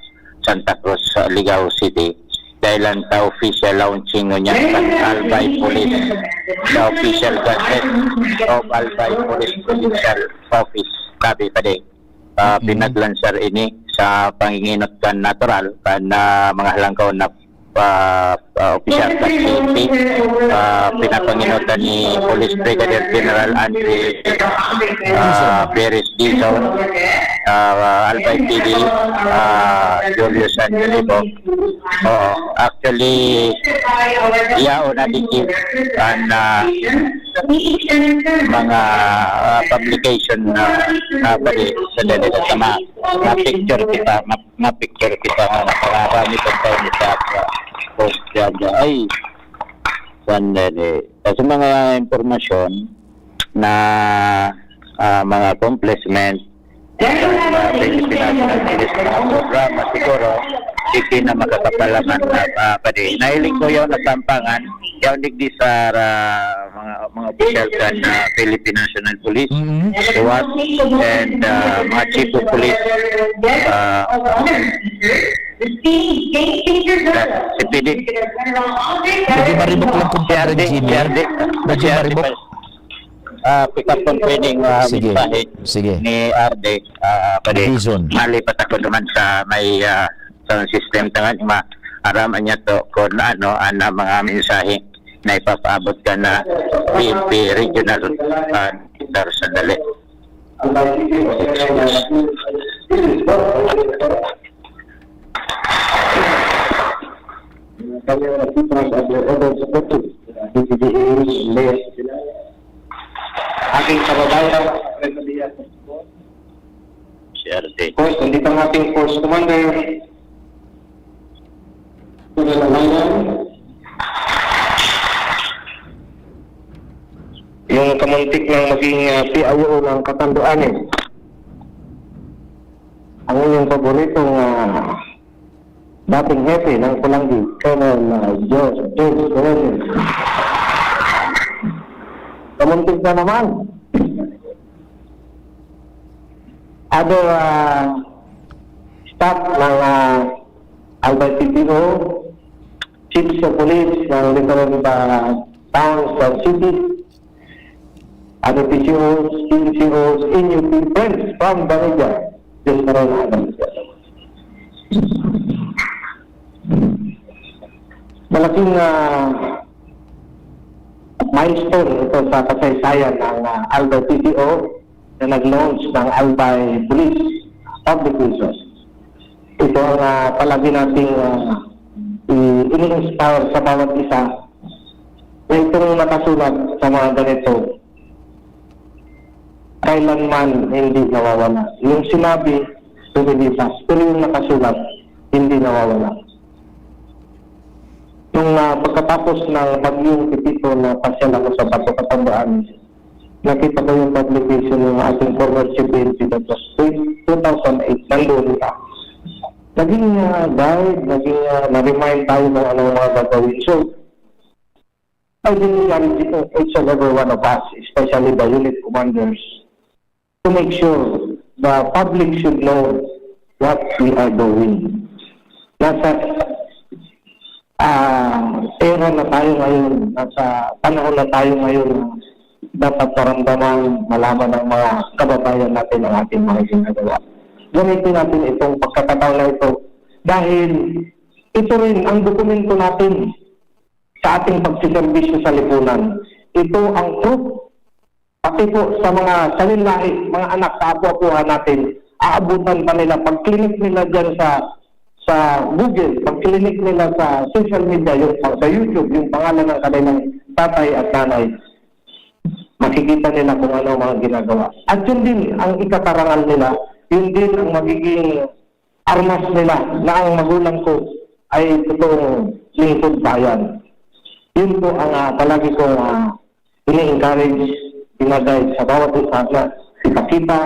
Santa Cruz, Ligao City. Dahil sa official launching niya sa Albay Police, the official gazette of Albay Police Provincial Office. Sabi Pade. Pinaglansar ini sa panginginot kan natural kan mga halangkaw na opisyal sa CP, pinapanginotan ni Police Brigadier General Andre Perez Dizon, Albay PD, Julius Angelico. Actually, iyaw na dikit ang mga publication na bali sa dito sa ma-picture kita nga nakarami kung tayo sa post dyan ay sa mga impormasyon na mga accomplishment sa Pilipinas na programa siguro hindi na makakapalaman na pwede. Nahiling ko yung nasampangan yung digdi sa mga official kan Philippine National Police, SWAT, and mga chief of police, si PD. Medyo maribok lang kumparing Jimmy. Medyo maribok. Pick up on training Sige. ni Arde. Malipat ako naman sa may sound system tangan maaraman niya to kung ano ang mga mensahe na ipapaabot ka na PNP Regional Dar sa dali. Aking kababayan, si Arde. Force, nandito ang ating Force Commander. ang kamuntik ng maging PIO ng Catanduanes. Ang inyong paboritong dating hepe ng Pulangi, Colonel George Morales. Kamuntik na naman. Other staff ng Albay PPO, chiefs of police ng different towns and cities, other PCOs, PCOs, NUP friends from Banaga, just around Adams. Malaking milestone ito sa kasaysayan ng Albay PPO na nag-launch ng Albay Police Publications. Ito ang palagi nating ini-inspire sa bawat isa na itong nakasulat sa mga ganito kailanman hindi nawawala. Yung sinabi, tumilipas, pero yung nakasulat, hindi nawawala. Nung pagkatapos ng bagyong Pipito na pasyal ako sa Bato Catanduanes, nakita ko yung publication ng ating former CPNP that was 2008, nandun ka. Naging guide, naging na-remind tayo ng anong mga gagawin. So, I think each and every one of us, especially the unit commanders, to make sure the public should know what we are doing. Nasa era na tayo ngayon, nasa panahon na tayo ngayon, dapat paramdaman, malaman ng mga kababayan natin ang ating mga ginagawa. Gamitin natin itong pagkakataon na ito dahil ito rin ang dokumento natin sa ating pagsiservisyo sa lipunan. Ito ang proof pati po sa mga salinlahi, mga anak sa apo-apuha natin, aabutan pa nila pag-clinic nila dyan sa Google, pag-clinic nila sa social media, yung sa YouTube, yung pangalan ng kanilang tatay at nanay, makikita nila kung ano mga ginagawa. At yun din ang ikatarangal nila, yun din ang magiging armas nila na ang magulang ko ay totoong lingkod bayan. Yun po ang palagi kong ini-encourage, pinagay sa bawat isa na ipakita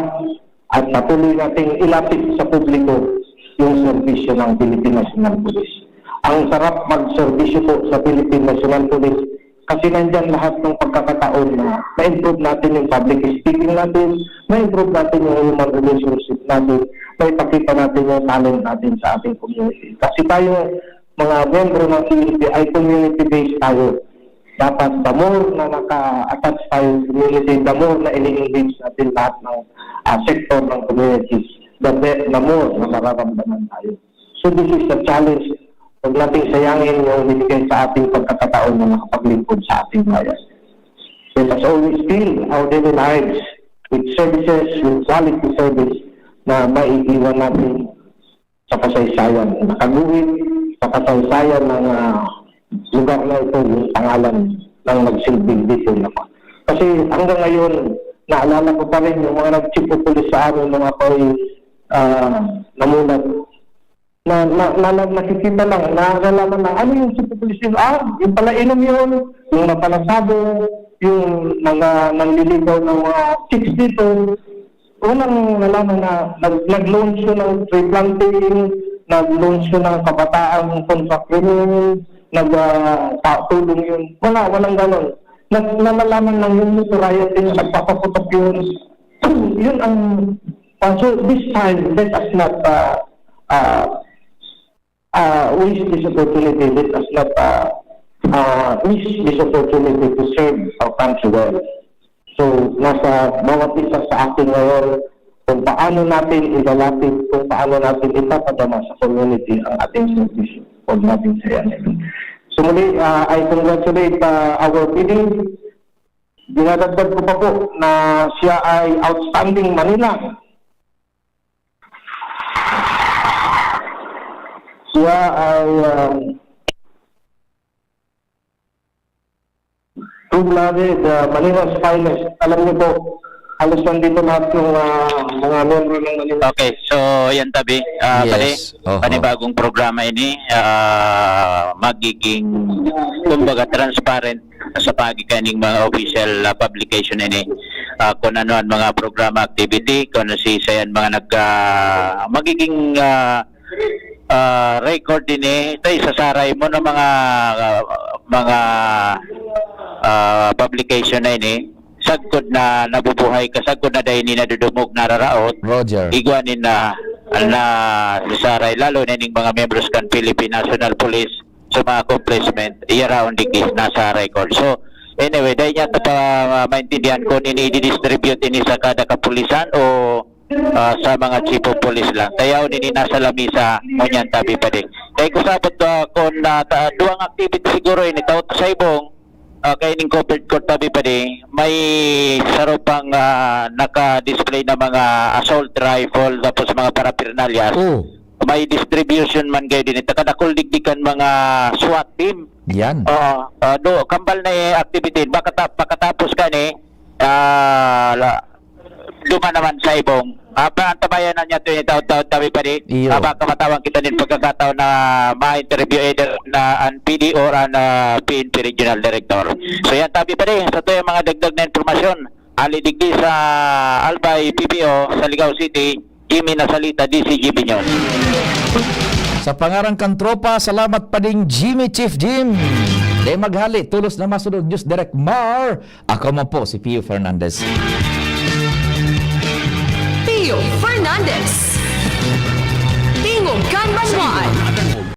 at patuloy nating ilapit sa publiko yung serbisyo ng Philippine National Police. Ang sarap mag-serbisyo po sa Philippine National Police kasi nandyan lahat ng pagkakataon na ma-improve natin yung public speaking natin, ma-improve natin yung human relationship natin, ma-ipakita natin yung talent natin sa ating community. Kasi tayo, mga membro ng community ay community-based tayo. Dapat the more na naka-attach tayo sa community, the more na ini-engage natin lahat ng sector ng communities, the more na mararamdaman tayo. So this is the challenge. Huwag nating sayangin yung binigay sa ating pagkakataon na nakapaglingkod sa ating bayan. Let us always fill our daily lives with services, with quality service na maiiwan natin sa kasaysayan. Nakaguhit sa kasaysayan ng lugar na ito, yung pangalan ng nagsilbing dito naman. Kasi hanggang ngayon, naalala ko pa rin yung mga nag-chief of police sa amin nung ako'y namulat. Nakikita lang, nakakalaman lang, ano yung chief of police yun? Yung pala inom yun, yung napalasado, yung nangliligaw ng mga chicks dito. Unang nalaman na nag-launch yun ng tree planting, nag-launch yun ng kabataang contract renewal, nagtulong yun. Walang ganon. Nalalaman lang yung riot din, nagpapaputok yun. Yun ang... so this time, let us not waste this opportunity. Let us not miss this opportunity to serve our country well. So, nasa bawat isa sa atin ngayon, kung paano natin ilalapit, kung paano natin ipapadama sa community ang ating service. Huwag natin sayanin. So muli, I congratulate our PD. Dinadagdag ko pa po na siya ay outstanding Manila. Siya ay true-blooded Manila's finest. Alam niyo po, halos nandito lahat yung mga membro ng Manila. Okay, so yan tabi. Yes. Oho. Panibagong programa ini magiging kumbaga transparent sa pagikaning mga official publication ini. Kung ano ang mga programa activity, kung ano sayan mga magiging record din tayo sasaray mo ng mga publication na ini sagkod na nabubuhay ka sagkod na dahil ni nadudumog nararaot Roger. igwanin na sasaray lalo na ning mga members kan Philippine National Police sa mga accomplishment i-around digis nasa record. So anyway, dahil niya pa maintindihan kung ini-distribute ini sa kada kapulisan o sa mga chief of police lang. Tayaw nini nasa lamisa mo niyan tabi pa din. Kaya kusabot kung duwang activity siguro ini tao sa ibong kaya ning covered court tabi pa din, may sarupang naka-display na mga assault rifle tapos mga parapernalyas. May distribution man kayo din. Takadakol digdikan mga SWAT team. Yan. Kambal na activity. Pagkatapos ka ni, luma naman sa ibong. Antabayan na niya ito yung taon-taon tabi pa rin. Baka matawang kita din pagkakataon na ma-interview either na ang PD or ang PNP Regional Director. So yan tabi pa rin. Sa ito yung mga dagdag na informasyon. Ali digdi sa Albay PPO sa Ligao City, Jimmy Nasalita, DCGB News. Sa pangarang kang tropa, salamat pa ding Jimmy Chief Jim. Di maghali, tulos na masunod Diyos Direct Mar. Ako mo po si Pio Fernandez. Pio Fernandez. Tingog Kanbanwaan.